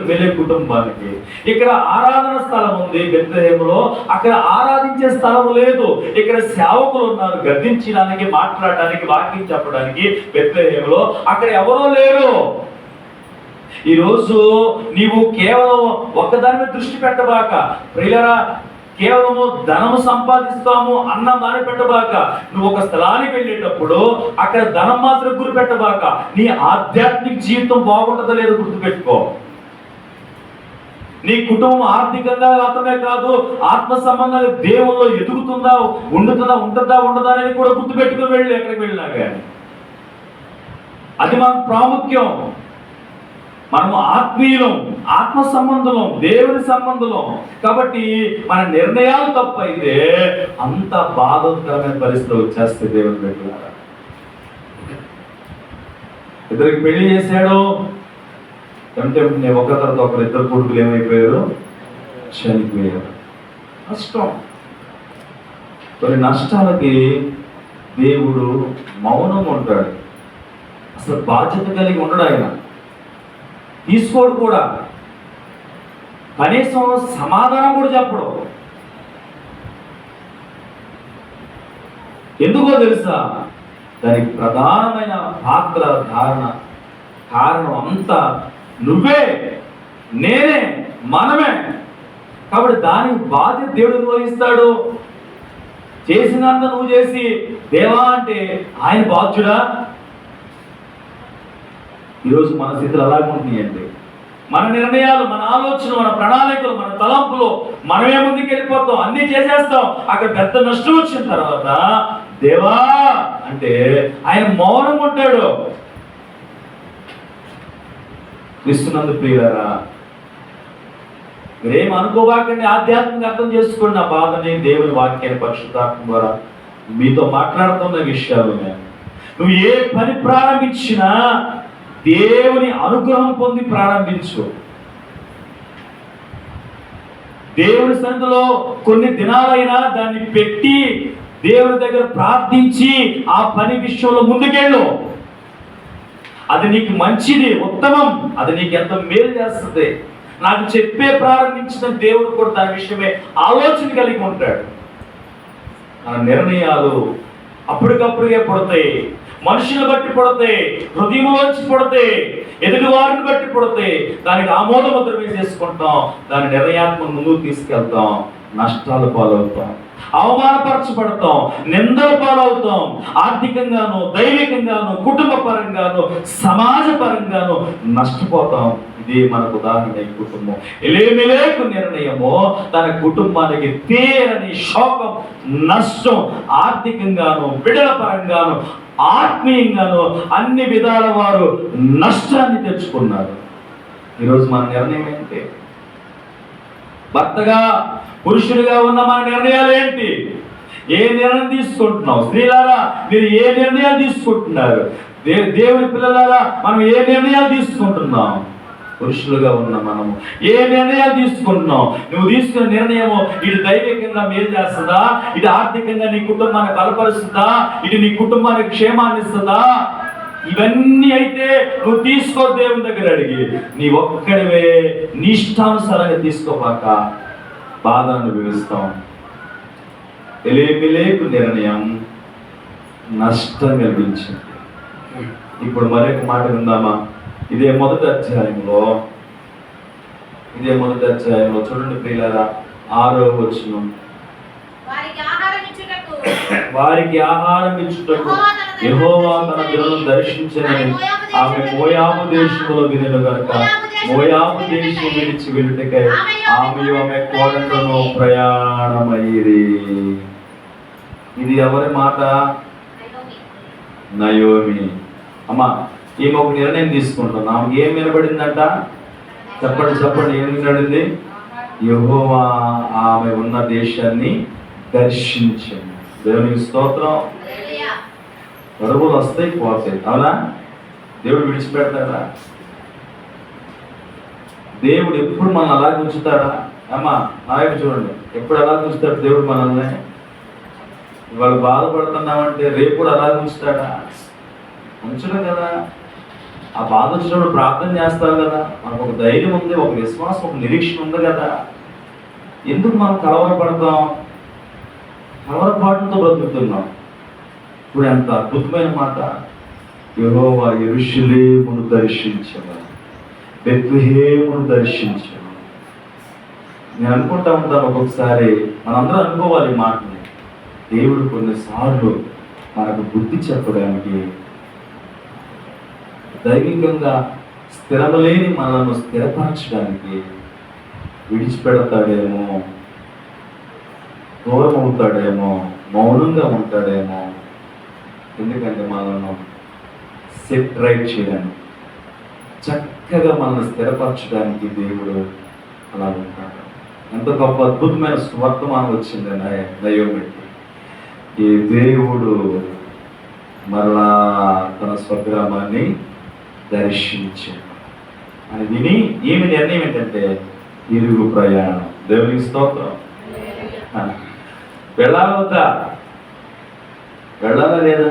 వెళ్ళే కుటుంబానికి. ఇక్కడ ఆరాధన స్థలం ఉంది బెత్లెహేములో, అక్కడ ఆరాధించే స్థలం లేదు. ఇక్కడ సేవకులు ఉన్నారు గద్దించడానికి, మాట్లాడడానికి, వాక్యం చెప్పడానికి బెత్లెహేములో. అక్కడ ఎవరో లేరు. ఈరోజు నీవు కేవలం ఒక్కదాని మీద దృష్టి పెట్టబాక ప్రియులారా, కేవలము ధనము సంపాదిస్తాము అన్న దాన్ని పెట్టబాక. నువ్వు ఒక స్థలానికి వెళ్ళేటప్పుడు అక్కడ ధనం మాత్రం గురి పెట్టబాక. నీ ఆధ్యాత్మిక జీవితం బాగుంటుందో లేదో గుర్తుపెట్టుకో. నీ కుటుంబం ఆర్థికంగా మాత్రమే కాదు, ఆత్మ సంబంధాలు దేవుల్లో ఎదుగుతుందా, ఉంటుందా ఉండదా అనేది కూడా గుర్తుపెట్టుకుని వెళ్ళి ఎక్కడికి వెళ్ళినా కానీ అది మనకు ప్రాముఖ్యం. మనము ఆత్మీయులం, ఆత్మ సంబంధులం, దేవుని సంబంధులం. కాబట్టి మన నిర్ణయాలు తప్పైతే అంత బాధాకరమైన పరిస్థితి వచ్చేస్తే దేవుని బిడ్డలారా. ఇద్దరికి పెళ్లి చేశాడు, నేను ఒక తర్వాత ఒకరు ఇద్దరు కొడుకులు ఏమైపోయారు, చనిపోయారు. నష్టం. కొన్ని నష్టాలకి దేవుడు మౌనంగా ఉంటాడు. అసలు బాధ్యత కలిగి ఉండడు ఆయన, తీసుకోడు కూడా, కనీసం సమాధానం కూడా చెప్పడు. ఎందుకో తెలుసా? దానికి ప్రధానమైన పాత్ర కారణం అంతా నువ్వే, నేనే, మనమే. కాబట్టి దానికి బాధ్యత దేవుడు నిర్వహిస్తాడు. చేసినంత నువ్వు చేసి దేవా అంటే ఆయన బాధ్యుడా? ఈరోజు మన స్థితులు అలాగుంటున్నాయండి. మన నిర్ణయాలు, మన ఆలోచనలు, మన ప్రణాళికలు, మన తలంపులు, మనమే ముందుకు వెళ్ళిపోతాం, అన్నీ చేసేస్తాం. అక్కడ పెద్ద నష్టం వచ్చిన తర్వాత దేవా అంటే ఆయన మౌనంగా ఉంటాడు. క్రీస్తునందు ప్రియులారా, మీరేం అనుకోబాకండి, ఆధ్యాత్మిక అర్థం చేసుకోండి నా బాధని. దేవుని వాక్యాన్ని పరిశుద్ధాత్మ ద్వారా మీతో మాట్లాడుతున్న విషయాలు. నువ్వు ఏ పని ప్రారంభించినా దేవుని అనుగ్రహం పొంది ప్రారంభించు. దేవుని సన్నిధిలో కొన్ని దినాలైనా దాన్ని పెట్టి దేవుని దగ్గర ప్రార్థించి ఆ పని విషయంలో ముందుకెళ్ళు. అది నీకు మంచిది, ఉత్తమం. అది నీకు ఎంత మేలు చేస్తుంది. నాకు చెప్పే ప్రారంభించిన దేవుడు కూడా దాని విషయమే ఆలోచన కలిగి ఉంటాడు. మన నిర్ణయాలు అప్పటికప్పుడే పడతాయి, మనుషులు బట్టి పడతాయి, హృదయంలోంచి పడతాయి, ఎదుటి వారిని బట్టి పడతాయి. దానికి ఆమోద ముద్ర వేసేసుకుంటాం, దాని నిర్ణయాత్మక ముందుకు తీసుకెళ్తాం, నష్టాలు పాలవుతాం, అవమానపరచబడతాం, నిందల పాలవుతాం. ఆర్థికంగాను, దైవికంగాను, కుటుంబ పరంగాను, సమాజ పరంగాను నష్టపోతాం. ఇదే మనకు ఉదాహరణ. ఈ కుటుంబం ఎలేమెలేకు నిర్ణయము తన కుటుంబానికి తీరని శోకం, నష్టం, ఆర్థికంగాను, బిడ్డల పరంగాను, ఆత్మీయంగాను అన్ని విధాల వారు నష్టాన్ని తెచ్చుకున్నారు. ఈరోజు మన నిర్ణయం ఏంటి? భర్తగా, పురుషుడిగా ఉన్న మన నిర్ణయాలు ఏంటి? ఏ నిర్ణయం తీసుకుంటున్నాం? స్త్రీలారా మీరు ఏ నిర్ణయాలు తీసుకుంటున్నారు? దేవుని పిల్లలారా మనం ఏ నిర్ణయాలు తీసుకుంటున్నాం? పురుషులుగా ఉన్న మనము ఏ నిర్ణయాలు తీసుకుంటున్నాం? నువ్వు తీసుకున్న నిర్ణయము ఇటు దైవికంగా మేలు చేస్తుందా? ఇటు ఆర్థికంగా నీ కుటుంబాన్ని బలపరుస్తుందా? ఇటు నీ కుటుంబానికి క్షేమాన్ని ఇస్తుందా? ఇవన్నీ అయితే నువ్వు తీసుకో, దేవుని దగ్గర అడిగి. నీ ఒక్కడివే నీ ఇష్టానుసారంగా తీసుకోపాక బాధను అనుభవిస్తాం. ఎలేమిలేకు నిర్ణయం నష్టం కలిగించింది. ఇప్పుడు మరొక మాట విందామా? ఇదే మొదటి అధ్యాయంలో చూడండి ప్రియులారా, 6వ వచనం. వారికి ఆహారం ఇచ్చుటకు యెహోవా తన జనులను దర్శించనని ఆమె మోయాబు దేశంలో వినెను గనుక మోయాబు దేశం విడిచి వెళ్ళుటకై ఆమె కోడలను ప్రయాణమయ్యిరి. ఇది ఎవరి మాట? నయోమి. అమ్మా, ఈమె ఒక నిర్ణయం తీసుకుంటాం. ఆమెకి ఏం వినబడిందంట? చెప్పండి ఏం వినబడింది? యెహోవా ఆమె ఉన్న దేశాన్ని దర్శించింది. దేవునికి స్తోత్రం. వరములు వస్తాయి, పోతాయి, అవునా? దేవుడు విడిచిపెడతాడా? దేవుడు ఎప్పుడు మనల్ని అలాగే ఉంచుతాడా? అమ్మా నాయకు చూడండి, ఎప్పుడు అలాగే ఉంచుతాడు దేవుడు మనల్ని? ఇవాళ బాధపడుతున్నామంటే రేపు కూడా అలాగే ఉంచుతాడా? ఉంచడం కదా. ఆ బాధ వచ్చినప్పుడు ప్రార్థన చేస్తావు కదా, మనకు ఒక ధైర్యం ఉంది, ఒక విశ్వాసం, ఒక నిరీక్షణ ఉంది కదా. ఎందుకు మనం కలవరపడతాం? కలవరపాటుతో బ్రతుకుతున్నాం. ఇప్పుడు ఎంత అద్భుతమైన మాట! యెహోవా యెరూషలేమును దర్శించెను, బెత్లెహేమును దర్శించెను. నేను అనుకుంటా ఉంటాను ఒక్కొక్కసారి, మనందరం అనుకోవాలి ఈ మాటని. దేవుడు కొన్నిసార్లు మనకు బుద్ధి చెప్పడానికి, దైవికంగా స్థిరమలేని మనలను స్థిరపరచడానికి విడిచిపెడతాడేమో, దూరం అవుతాడేమో, మౌనంగా ఉంటాడేమో. ఎందుకంటే మనల్ని సెట్ రైట్ చేయడానికి, చక్కగా మనల్ని స్థిరపరచడానికి దేవుడు అలా ఉంటాడు. ఎంత గొప్ప అద్భుతమైన వర్తమానం వచ్చింది నయోమికి. ఈ దేవుడు మరలా తన స్వగ్రామాన్ని దర్శించాడు. అని విని ఏమి నిర్ణయం ఏంటంటే తిరుగు ప్రయాణం. దేవునికి స్తోత్రం. వెళ్ళాలవుతా, వెళ్ళాలా లేదా?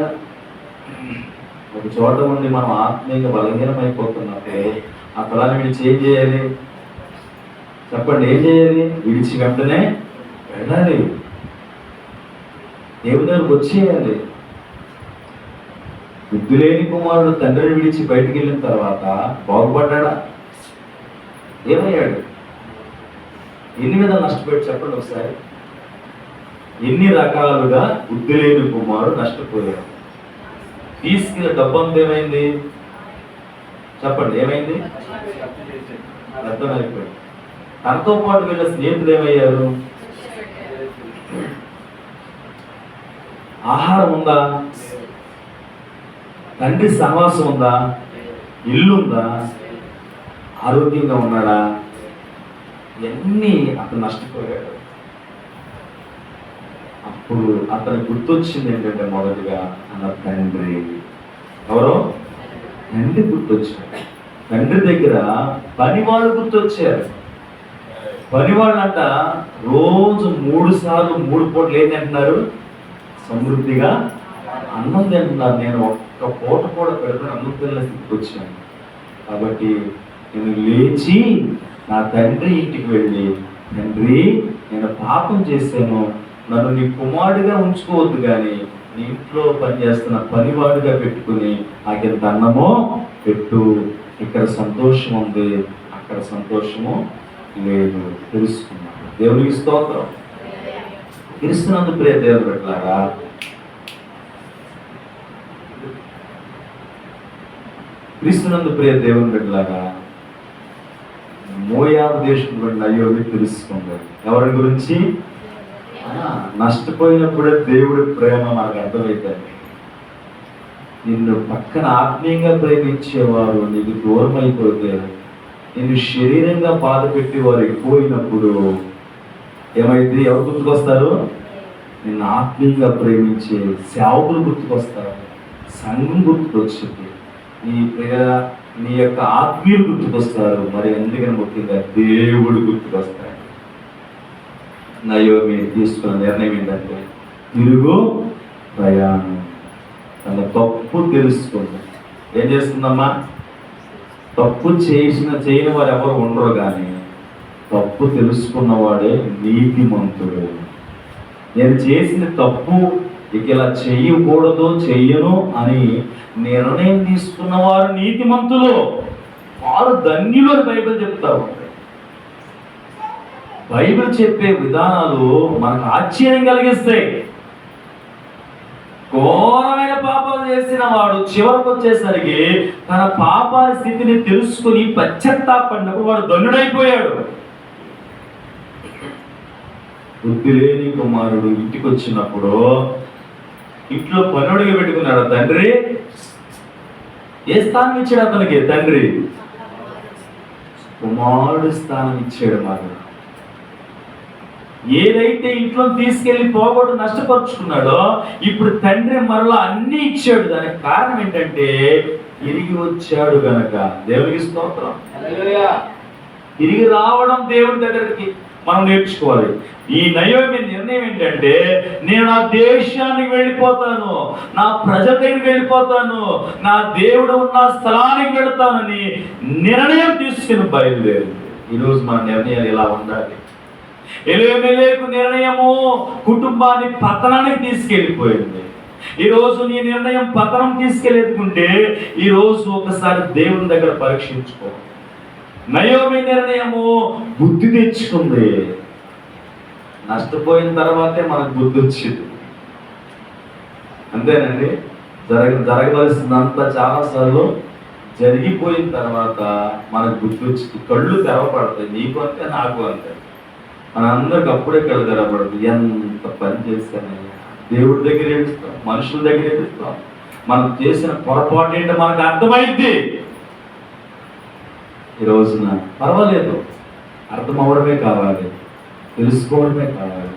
ఒక చోట ఉండి మనం ఆత్మీయంగా బలహీనమైపోతున్నప్పుడు ఆ స్థలాన్ని విడిచి ఏం చేయాలి చెప్పండి? ఏం చేయాలి? విడిచి వెంటనే వెళ్ళాలి, దేవుని దగ్గరకు వచ్చేయాలి. బుద్ధి లేని కుమారుడు తండ్రిని విడిచి బయటికి వెళ్ళిన తర్వాత బాగుపడ్డా? ఏమయ్యాడు? ఎన్ని విధాలు నష్టపోయాడు చెప్పండి ఒకసారి. ఎన్ని రకాలుగా బుద్ధి లేని కుమారుడు నష్టపోయాడు. తీసుకెళ్ళిన డబ్బంతా ఏమైంది చెప్పండి? ఏమైంది? అర్థమైపోయాడు. తనతో పాటు వీళ్ళ స్నేహితులు ఏమయ్యారు? ఆహారం ఉందా? తండ్రి సహవాసం ఉందా? ఇల్లు ఉందా? ఆరోగ్యంగా ఉన్నాడా? ఇవన్నీ అతను నష్టపోయాడు. అప్పుడు అతనికి గుర్తొచ్చింది ఏంటంటే మొదటిగా అన్న తండ్రి. ఎవరో తండ్రి గుర్తొచ్చాడు. తండ్రి దగ్గర పనివాళ్ళు గుర్తొచ్చారు. పనివాళ్ళు అంట రోజు 3 సార్లు 3 పూటలు ఏం తింటున్నారు? సమృద్ధిగా అన్నం తింటున్నారు. నేను ఒక్క పూట కూడా పెడతాను అన్నం తిన్న స్థితికి వచ్చాను. కాబట్టి నేను లేచి నా తండ్రి ఇంటికి వెళ్ళి, తండ్రి నేను పాపం చేశాను, నన్ను నీ కుమారుడిగా ఉంచుకోవద్దు, కానీ నీ ఇంట్లో పనిచేస్తున్న పనివాడిగా పెట్టుకుని నాకెంత అన్నమో పెట్టు. ఇక్కడ సంతోషం ఉంది, అక్కడ సంతోషము లేదు తెలుసుకున్నాను. దేవునికి స్తోత్రం. క్రీస్తునందు ప్రియ దేవుని బిడ్డలారా, క్రీస్తునందు ప్రియ దేవుని బిడ్డలారా, మోయాబు దేశంలో నయోమి తెలుసుకుంది. ఎవరి గురించి? నష్టపోయినప్పుడే దేవుడి ప్రేమ మనకు అర్థమవుతుంది. నిన్ను పక్కన ఆత్మీయంగా ప్రేమించేవారు నీకు దూరం అయిపోతే, నిన్ను శరీరంగా బాధ పెట్టి వారు ఎక్కువైనప్పుడు ఏమైంది? ఎవరు గుర్తుకొస్తారు? నిన్ను ఆత్మీయంగా ప్రేమించే సేవకులు గుర్తుకొస్తారు, సంఘం గుర్తుకొచ్చింది, నీ యొక్క ఆత్మీయులు గుర్తుకొస్తారు. మరి ఎందుకని ముఖ్యంగా దేవుడు గుర్తుకొస్తాడు. నయోమి తీసుకున్న నిర్ణయం ఏంటంటే తిరుగు ప్రయాణం. తన తప్పు తెలుసుకుంది. ఏం చేస్తుందమ్మా? తప్పు చేయని వారు ఎవరు ఉండరు, కానీ తప్పు తెలుసుకున్నవాడే నీతిమంతుడు. నేను చేసిన తప్పు ఇక ఇలా చెయ్యకూడదు, చెయ్యను అని నిర్ణయం తీసుకున్నవారు నీతిమంతులు, వారు ధన్యులు అని బైబిల్ చెప్తా ఉంటాయి. బైబిల్ చెప్పే విధానాలు మనకు ఆశ్చర్యం కలిగిస్తాయి. ఘోరమైన పాపాలు చేసిన వాడు చివరికి వచ్చేసరికి తన పాపాల స్థితిని తెలుసుకుని పశ్చాత్తాపడినప్పుడు వాడు ధన్యుడైపోయాడు. బుద్ధి లేని కుమారుడు ఇంటికి వచ్చినప్పుడు ఇంట్లో పనుడిగా పెట్టుకున్నాడు. తండ్రి ఏ స్థానం ఇచ్చాడు అతనికి? తండ్రి కుమారుడు స్థానం ఇచ్చాడు. మాకు ఏదైతే ఇంట్లో తీసుకెళ్లి పోగొట్టు నష్టపరుచుకున్నాడో ఇప్పుడు తండ్రి మరలా అన్ని ఇచ్చాడు. దానికి కారణం ఏంటంటే తిరిగి వచ్చాడు గనక. దేవునికి స్తోత్రం. తిరిగి రావడం దేవుడి దగ్గరికి మనం నేర్చుకోవాలి. ఈ నయోమి నిర్ణయం ఏంటంటే నేను నా దేశానికి వెళ్ళిపోతాను, నా ప్రజల దగ్గరికి వెళ్ళిపోతాను, నా దేవుడు ఉన్న స్థలానికి వెళతానని నిర్ణయం తీసుకుని బయలుదేరింది. ఈరోజు మన నిర్ణయాలు ఇలా ఉండాలి. ఎలీమెలెకు నిర్ణయము కుటుంబాన్ని పతనానికి తీసుకెళ్ళిపోయింది. ఈరోజు నీ నిర్ణయం పతనం తీసుకెళ్ళేదుకుంటే ఈరోజు ఒకసారి దేవుని దగ్గర పరీక్షించుకో. నయోమి నిర్ణయము బుద్ధి తెచ్చుకుంది. నష్టపోయిన తర్వాతే మనకు బుద్ధి వచ్చింది. అంతేనండి. జరగవలసిందంతా చాలాసార్లు జరిగిపోయిన తర్వాత మనకు బుద్ధి వచ్చింది. కళ్ళు తెరవపడతాయి. నీకు అంతే, నాకు అంతే. మనందరికి అప్పుడే కళ్ళు తెరవబడుతుంది. ఎంత పని చేస్తానయ్యా, దేవుడి దగ్గర ఏడుస్తాం, మనుషుల దగ్గర ఏడుస్తాం. మనం చేసిన పొరపాటు ఏంటో మనకు అర్థమైంది. ఈ రోజున పర్వాలేదు, అర్థం అవ్వడమే కావాలి, తెలుసుకోవడమే కావాలి,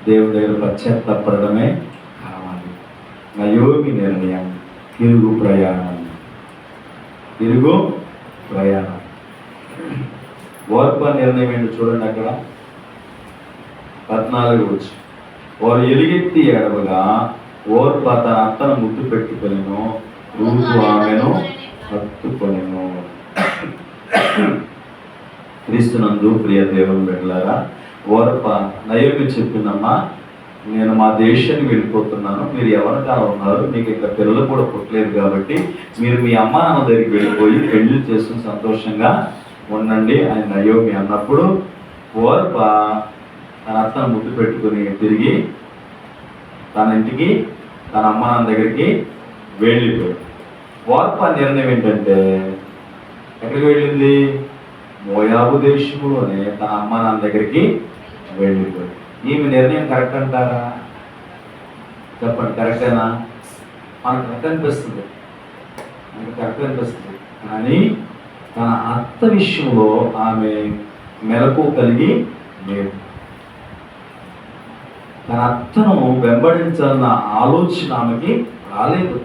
దేవుడి దగ్గర పశ్చాత్తాపడమే కావాలి. నయోమి నిర్ణయం తిరుగు ప్రయాణం. ఓర్ప నిర్ణయం ఏంటో చూడండి అక్కడ 14 వచ్చి, వారు ఎలుగెత్తి ఏడవగా ఓర్ప తన అత్తను ముద్దు పెట్టుకొనెను, రూతు ఆమెను హత్తుకొనెను. క్రీస్తునందు ప్రియ దేవుని బిడ్డలారా, ఓర్ప నయోమి చెప్పిందమ్మా, నేను మా దేశానికి వెళ్ళిపోతున్నాను, మీరు ఎవరికాల ఉన్నారు, మీకు ఇక్కడ పిల్లలు కూడా పుట్టలేదు కాబట్టి మీరు మీ అమ్మ నాన్న దగ్గరికి వెళ్ళిపోయి పెళ్లి చేసుకుని సంతోషంగా ఉండండి అని నయోమి అన్నప్పుడు ఓర్ప తన అత్తను ముద్దు పెట్టుకుని తిరిగి తన ఇంటికి తన అమ్మ నాన్న దగ్గరికి వెళ్ళిపోయి, ఓర్ప నిర్ణయం ఏంటంటే ఎక్కడికి వెళ్ళింది? మోయాబు దేశంలోనే తన అమ్మ నాన్న దగ్గరికి వెళ్ళిపోయి. ఈమె నిర్ణయం కరెక్ట్ అంటారా? చెప్పండి, కరెక్టేనా? మనకు కరెక్ట్ అనిపిస్తుంది, మనకు కరెక్ట్ అనిపిస్తుంది. కానీ తన అత్త విషయంలో ఆమె మెలకు కలిగి లేదు. తన అత్తను వెంబడించాలన్న ఆలోచన ఆమెకి రాలేదు.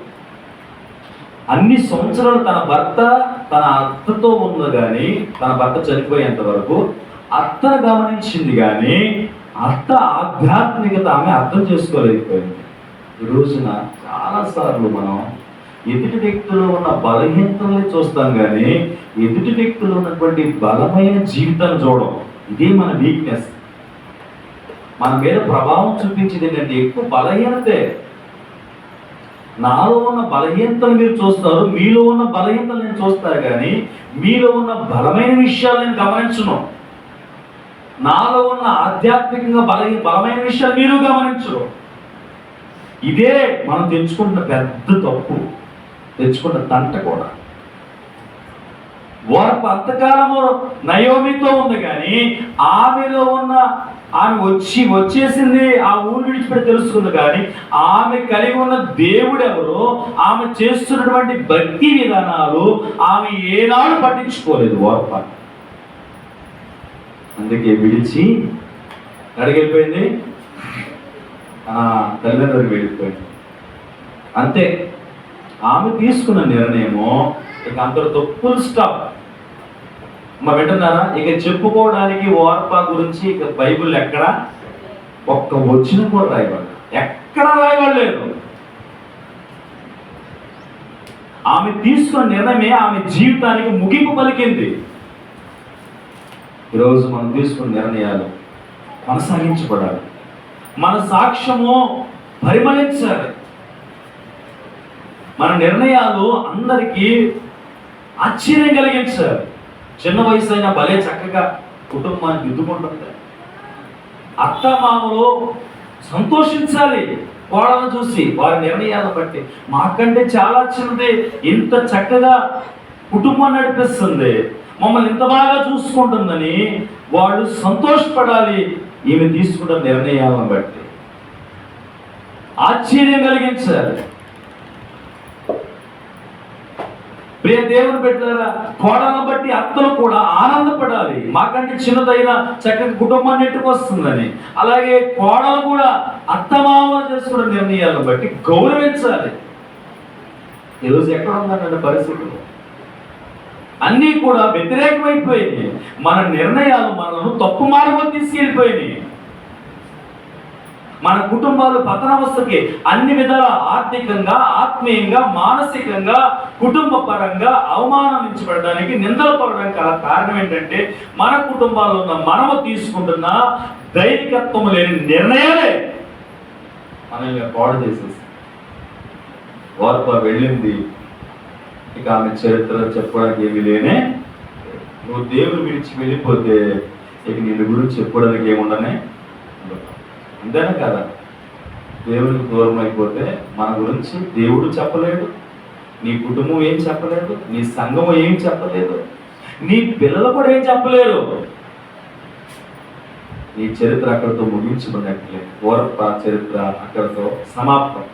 అన్ని సంవత్సరాలు తన భర్త తన అత్తతో ఉంది, కానీ తన భర్త చనిపోయేంత వరకు అత్తను గమనించింది, కానీ అత్త ఆధ్యాత్మికత ఆమె అర్థం చేసుకోలేకపోయింది. ఈ రోజున చాలాసార్లు మనం ఎదుటి వ్యక్తుల్లో ఉన్న బలహీనతల్ని చూస్తాం, కానీ ఎదుటి వ్యక్తులు ఉన్నటువంటి బలమైన జీవితాన్ని చూడడం. ఇదే మన వీక్నెస్. మన మీద ప్రభావం చూపించేది ఏంటంటే ఎక్కువ బలహీనతే. నాలో ఉన్న బలహీనతలు మీరు చూస్తారు, మీలో ఉన్న బలహీనతలు నేను చూస్తారు, కానీ మీలో ఉన్న బలమైన విషయాలు నేను గమనించను. నాలో ఉన్న ఆధ్యాత్మికంగా బలమైన విషయాలు మీరు గమనించరు. ఇదే మనం తెచ్చుకుంటున్న పెద్ద తప్పు, తెచ్చుకున్న తంట కూడా. ఓర్ప అంతకాలము నయోమితో ఉంది, కానీ ఆమెలో ఉన్న ఆమె వచ్చేసింది, ఆ ఊరు విడిచిపెట్టి తెలుసుకుంది, కానీ ఆమె కలిగి ఉన్న దేవుడు ఎవరు, ఆమె చేస్తున్నటువంటి భక్తి విధానాలు ఆమె ఏనాడు పట్టించుకోలేదు ఓర్ప. అందుకే విడిచి అడిగిపోయింది, తల్లిదండ్రులకు వెళ్ళిపోయింది. అంతే. ఆమె తీసుకున్న నిర్ణయము ఇక అంతటితో ఫుల్ స్టాప్. మా వింటున్నారా? ఇక చెప్పుకోవడానికి ఓర్ప గురించి ఇక బైబిల్ ఎక్కడ ఒక్క వచ్చిన కూడా రాయబడలేదు, ఎక్కడ రాయబడలేదు. ఆమె తీసుకున్న నిర్ణయమే ఆమె జీవితానికి ముగింపు పలికింది. ఈరోజు మనం తీసుకున్న నిర్ణయాలు కొనసాగించబడాలి, మన సాక్ష్యము పరిమళించాలి. మన నిర్ణయాలు అందరికీ ఆశ్చర్యం కలిగించాలి. చిన్న వయసు అయినా భలే చక్కగా కుటుంబాన్ని దిద్దుకుంటుంది. అత్త మామలు సంతోషించాలి కోడలను చూసి, వారి నిర్ణయాలను బట్టి. మాకంటే చాలా చిన్నది, ఇంత చక్కగా కుటుంబం నడిపిస్తుంది, మమ్మల్ని ఇంత బాగా చూసుకుంటుందని వాళ్ళు సంతోషపడాలి. ఈమె తీసుకున్న నిర్ణయాలను బట్టి ఆశ్చర్యం కలిగించాలి. ప్రియ దేవుని బిడ్డలారా, కోడలను బట్టి అత్తలు కూడా ఆనందపడాలి. మాకంటే చిన్నదైన చక్కగా కుటుంబాన్ని నెట్టుకొస్తుందని. అలాగే కోడలు కూడా అత్తమామలు చేసుకున్న నిర్ణయాలను బట్టి గౌరవించాలి. ఈరోజు ఎక్కడ ఉందంటే పరిస్థితులు అన్నీ కూడా వ్యతిరేకమైపోయినాయి. మన నిర్ణయాలు మనను తప్పు మార్గంలో తీసుకెళ్ళిపోయినాయి. మన కుటుంబాలు పతనావస్థకి అన్ని విధాల ఆర్థికంగా, ఆత్మీయంగా, మానసికంగా, కుటుంబ పరంగా అవమానించబడడానికి, నిందలు పడడానికి కారణం ఏంటంటే మన కుటుంబాల్లో ఉన్న మనము తీసుకుంటున్న దైవికత్వం లేని నిర్ణయాలే మనల్ని పాడు చేసేసి. ఓర్ప వెళ్ళింది, ఇక ఆమె చరిత్ర చెప్పడానికి ఏమి లేనే. నువ్వు దేవుని విడిచి వెళ్ళిపోతే ఇక నీ గురించి చెప్పుకోవడానికి ఏముండనే. అంతేనా కదా? దేవునికి దూరం అయిపోతే మన గురించి దేవుడు చెప్పలేడు, నీ కుటుంబం ఏం చెప్పలేదు, నీ సంఘం ఏం చెప్పలేదు, నీ పిల్లలు కూడా ఏం చెప్పలేరు. నీ చరిత్ర అక్కడితో ముగించుకున్నట్లే. ఓర్ప చరిత్ర అక్కడితో సమాప్తం.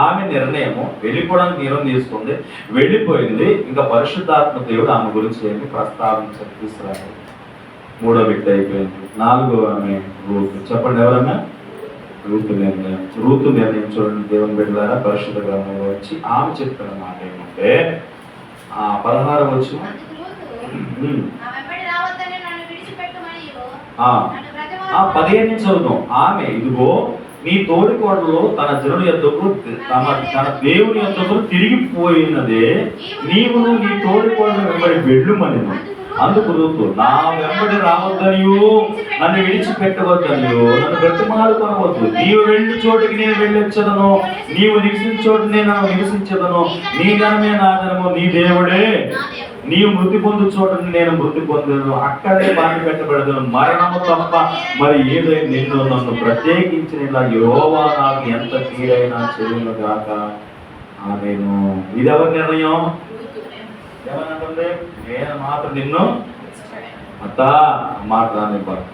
ఆమె నిర్ణయము వెళ్ళిపోవడానికి నిర్ణయం తీసుకుంది, వెళ్ళిపోయింది. ఇంకా పరిశుద్ధాత్మ దేవుడు ఆమె గురించి ఏమి ప్రస్తావించారు, తీసుకురాలి. 3వ వ్యక్తి అయిపోయింది. 4వ ఆమె రూతు. చెప్పండి, ఎవరన్నా? రూతు నిర్ణయం. రూతు నిర్ణయం చూడండి దేవుని బిడ్డలారా, పరిశుద్ధ గ్రంథంలో వచ్చి ఆమె చెప్తున్న మాట ఏమంటే 16వ వచనం, 15 నుంచి చదువుతాం. ఆమె ఇదిగో నీ తోడికోడలు తన జనుల యొద్దకు తన దేవుని యొద్దకు తిరిగిపోయినదే, నీవును నీ తోడికోడలు వెంబడి వెళ్ళుమనెను. అందుకు రూతు, నా వెంబడి రావద్దనియు నన్ను విడిచిపెట్టవద్దనియు నన్ను బ్రతిమాలు కొనవద్దు. నీవు వెళ్ళి చోటుకి నేను వెళ్ళొచ్చదను, నీవు నివసించే చోటు నేను నివసించదను. నీ ధనమే నా ధనము, నీ దేవుడే. నీవు మృతి పొందు చోటని నేను మృతి పొందను, అక్కడే బాధ పెట్టబడదు. మరణము తప్ప మరి ఏదైనా నిన్ను నన్ను ప్రత్యేకించిన యెహోవా నాకు ఎంత కీడైనా చెరువును గాక. ఆమేను. ఇది ఎవరి నిర్ణయం? ఏమనంటుంది? నేను మాత్రం నిన్ను అత్తా మాట రానివ్వను.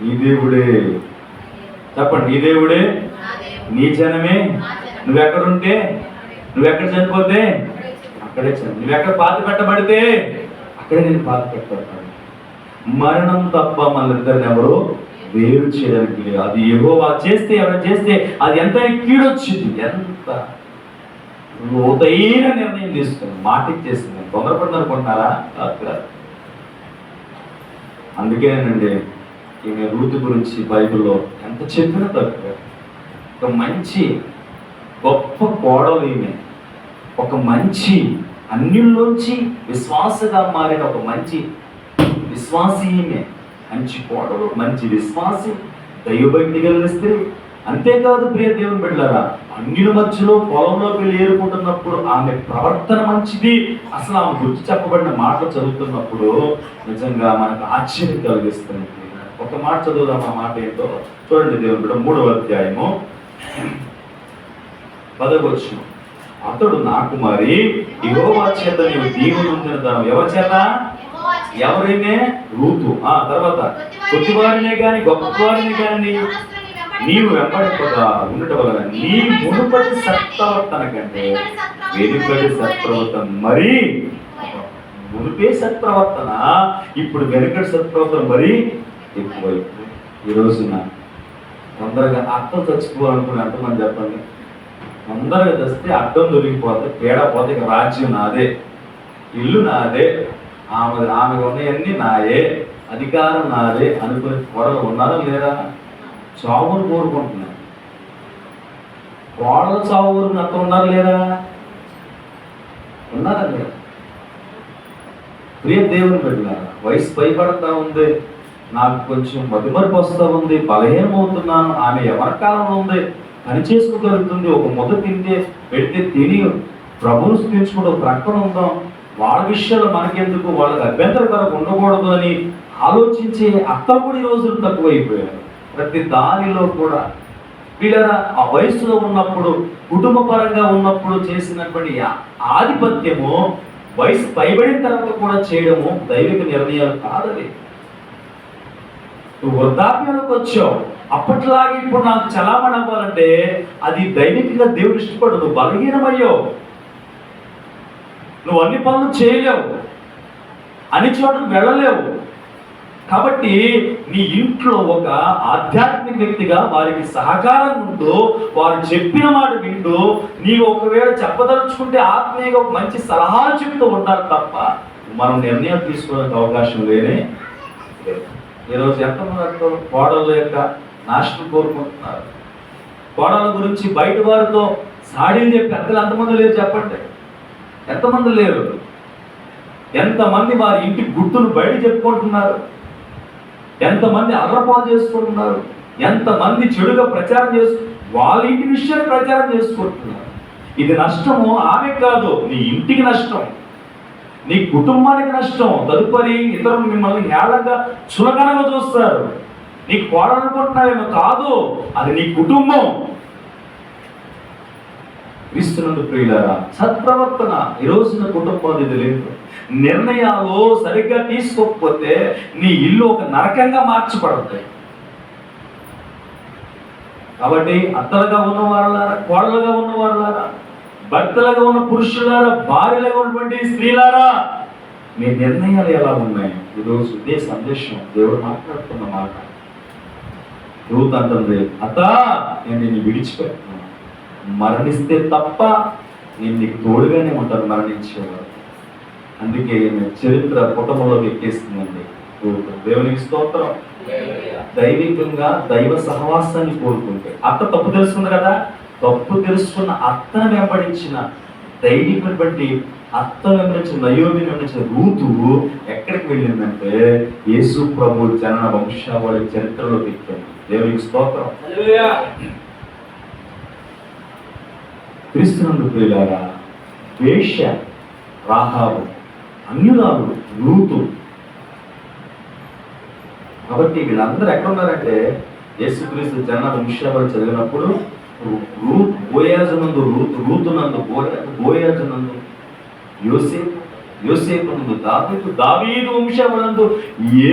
నీ దేవుడే. చెప్పండి, నీ దేవుడే, నీ జనమే. నువ్వెక్కడుంటే, నువ్వెక్కడ చనిపోతే అక్కడే చనిపో, నువ్వెక్కడ బాధ పెట్టబడితే అక్కడే నేను బాధ పెట్టబడతాను. మరణం తప్ప మనందరిని ఎవరు వేరు చేయడానికి లేదు. అది యెహోవా చేస్తే, ఎవరైనా చేస్తే అది ఎంత కీడొచ్చింది, ఎంత లోతైన నిర్ణయం తీసుకుంది, మాట ఇచ్చేసింది. తొందరపడింది అనుకుంటున్నారా? అందుకేనండి ఈమె రూతు గురించి బైబిల్లో ఎంత చెప్పినా తక్కువ. ఒక మంచి గొప్ప కోడలు ఈమె, ఒక మంచి అన్యుల్లోంచి విశ్వాసగా మారిన ఒక మంచి విశ్వాసి ఈమె. మంచి కోడలు, మంచి విశ్వాసి, దైవభక్తి కలిగిన స్త్రీ. అంతేకాదు ప్రియ దేవుని బిడ్డలారా, అన్యుల మధ్యలో పొలంలోకి వెళ్ళి ఏరుకుంటున్నప్పుడు ఆమె ప్రవర్తన మంచిది. అసలు ఆమె గుర్తు చెప్పబడిన మాటలు చదువుతున్నప్పుడు నిజంగా మనకు ఆశ్చర్యం కలిగిస్తుంది. ఒక మాట చదువుదాం. ఆ మాట ఏంటో చూడండి. దేవుని బిడ్డ 3వ అధ్యాయము 10వ వచనం. అతడు నా కుమారి, యెహోవా చేత నీవు దీవెన పొందిన ధనం. ఎవరి చేత? ఎవరైనా? రూతు. తర్వాత కొద్దివారినే గాని గొప్పవారిని గాని నీవు వెంబడింపగా ఉండటం వలన నీ మునుపటి సత్ప్రవర్తన కంటే వెనుకటి సత్ప్రవర్తన, మరీ మునిపే సత్ప్రవర్తన ఇప్పుడు వెనుకటి సత్ప్రవర్తన మరీ ఎక్కువైపోయింది. ఈ రోజున తొందరగా అర్థం చచ్చిపోవాలనుకుని ఎంతమంది చెప్పండి? తొందరగా తెస్తే అడ్డం దొరికిపోతే, తేడా పోతే ఇక రాజ్యం నాదే, ఇల్లు నాదే, ఆమె ఉన్నాయన్నీ నాయే, అధికారం నాదే అనుకునే కోడలు ఉన్నారా లేరా? చావును కోరుకుంటున్నారు. కోడలు చావు ఊరికి అంత ఉన్నారు లేరా? ఉన్నారా లేదా? ప్రియ దేవుని బిడ్డలారా, వయసు పైపడతా ఉంది, నాకు కొంచెం మతిమరుపు వస్తూ ఉంది, బలహీనమవుతున్నాను. ఆమె ఎవరి కాలంలో ఉంది, పని చేసుకోగలుగుతుంది. ఒక ముద్ద తింటే పెడితే తిని ప్రభువును స్థితించుకుంటూ ప్రక్కన ఉందాం, వాళ్ళ విషయాలు మనకెందుకు, వాళ్ళకి అభ్యంతరకరం ఉండకూడదు అని ఆలోచించే అత్తలు కూడా ఈ రోజులు తక్కువైపోయారు. ప్రతి దానిలో కూడా వీళ్ళ ఆ వయసులో ఉన్నప్పుడు, కుటుంబ పరంగా ఉన్నప్పుడు చేసినటువంటి ఆధిపత్యము వయసు పైబడిన తర్వాత కూడా చేయడము దైవిక నిర్ణయాలు కాదవి. నువ్వు వృద్ధాప్యాలకు వచ్చావు, అప్పట్లాగే ఇప్పుడు నాకు చలామణి అవ్వాలంటే అది దైవికంగా దేవుడు ఇష్టపడు. నువ్వు బలహీనమయ్యావు, నువ్వు అన్ని పనులు చేయలేవు, అన్ని చోట్లకు వెళ్ళలేవు. కాబట్టి నీ ఇంట్లో ఒక ఆధ్యాత్మిక వ్యక్తిగా వారికి సహకారం ఉంటూ, వారు చెప్పిన మాట వింటూ, నీవు ఒకవేళ చెప్పదలుచుకుంటే ఆత్మీయంగా ఒక మంచి సలహాలు చెప్తూ ఉండాలి తప్ప మనం నిర్ణయం తీసుకోవడానికి అవకాశం లేనే లేదు. ఈరోజు ఎంతమంది కోడళ్ళ యొక్క నాశనం కోరుకుంటున్నారు? కోడళ్ళ గురించి బయట వారితో సాడీలు చెప్పి పెద్దలు ఎంతమంది లేరు చెప్పండి? ఎంతమంది లేరు? ఎంతమంది వారి ఇంటి గుట్టును బయట చెప్పుకుంటున్నారు? ఎంతమంది అర్రపాలు చేసుకుంటున్నారు? ఎంతమంది చెడుగా ప్రచారం వాళ్ళ ఇంటి విషయాన్ని ప్రచారం చేసుకుంటున్నారు? ఇది నష్టము ఆమె కాదు, నీ ఇంటికి నష్టం, నీ కుటుంబానికి నష్టం. తదుపరి ఇతరులు మిమ్మల్ని హేళంగా చులకనగా చూస్తారు. నీ కోడనుకుంటున్నావేమో, కాదు, అది నీ కుటుంబం. క్రీస్తునందు ప్రియులారా, సత్ప్రవర్తన ఈ రోజున కుటుంబం ఇది లేదు. నిర్ణయాలు సరిగ్గా తీసుకోకపోతే నీ ఇల్లు ఒక నరకంగా మార్చబడుతుంది. కాబట్టి అత్తలుగా ఉన్నవారులారా, కోడలుగా ఉన్నవారులారా, భర్తలుగా ఉన్న పురుషులారా, భార్యలుగా ఉన్నటువంటి స్త్రీలారా, మీ నిర్ణయాలు ఎలా ఉన్నాయి? ఈరోజు ఇదే సందేశం దేవుడు మాట్లాడుతున్న మాట. రూతు అంటుంది, అత్త నేను నిన్ను విడిచిపెట్టాను, మరణిస్తే తప్ప నేను నీకు తోడుగానే ఉంటాను మరణించేవారు. అందుకే చరిత్ర కుటుంబంలోకి ఎక్కేస్తుందండి. దేవునికి స్తోత్రం. దైవికంగా దైవ సహవాసాన్ని కోరుకుంటే అత్త తప్పు తెలుసుకుంది కదా, తప్పు తెలుసుకున్న అత్తను వెంబడించిన దైవికుని బట్టి అత్త వెంబడించిన నయోమిని వెంబడించిన రూతు ఎక్కడికి వెళ్ళిందంటే యేసు ప్రభు జనన వంశావళి చరిత్రలో పెట్టింది. దేవునికి స్తోత్రం. క్రీస్తునందు ప్రియులారా, వేశ్య రాహాబు, అన్యురాలు రూతు. కాబట్టి వీళ్ళందరూ ఎక్కడ ఉన్నారంటే యేసుక్రీస్తు జనన వంశావళి చదివినప్పుడు బోయాజు నందు రూతు నందు బోయాజు నందు యోసేపు నందు దావీదు వంశావళి నందు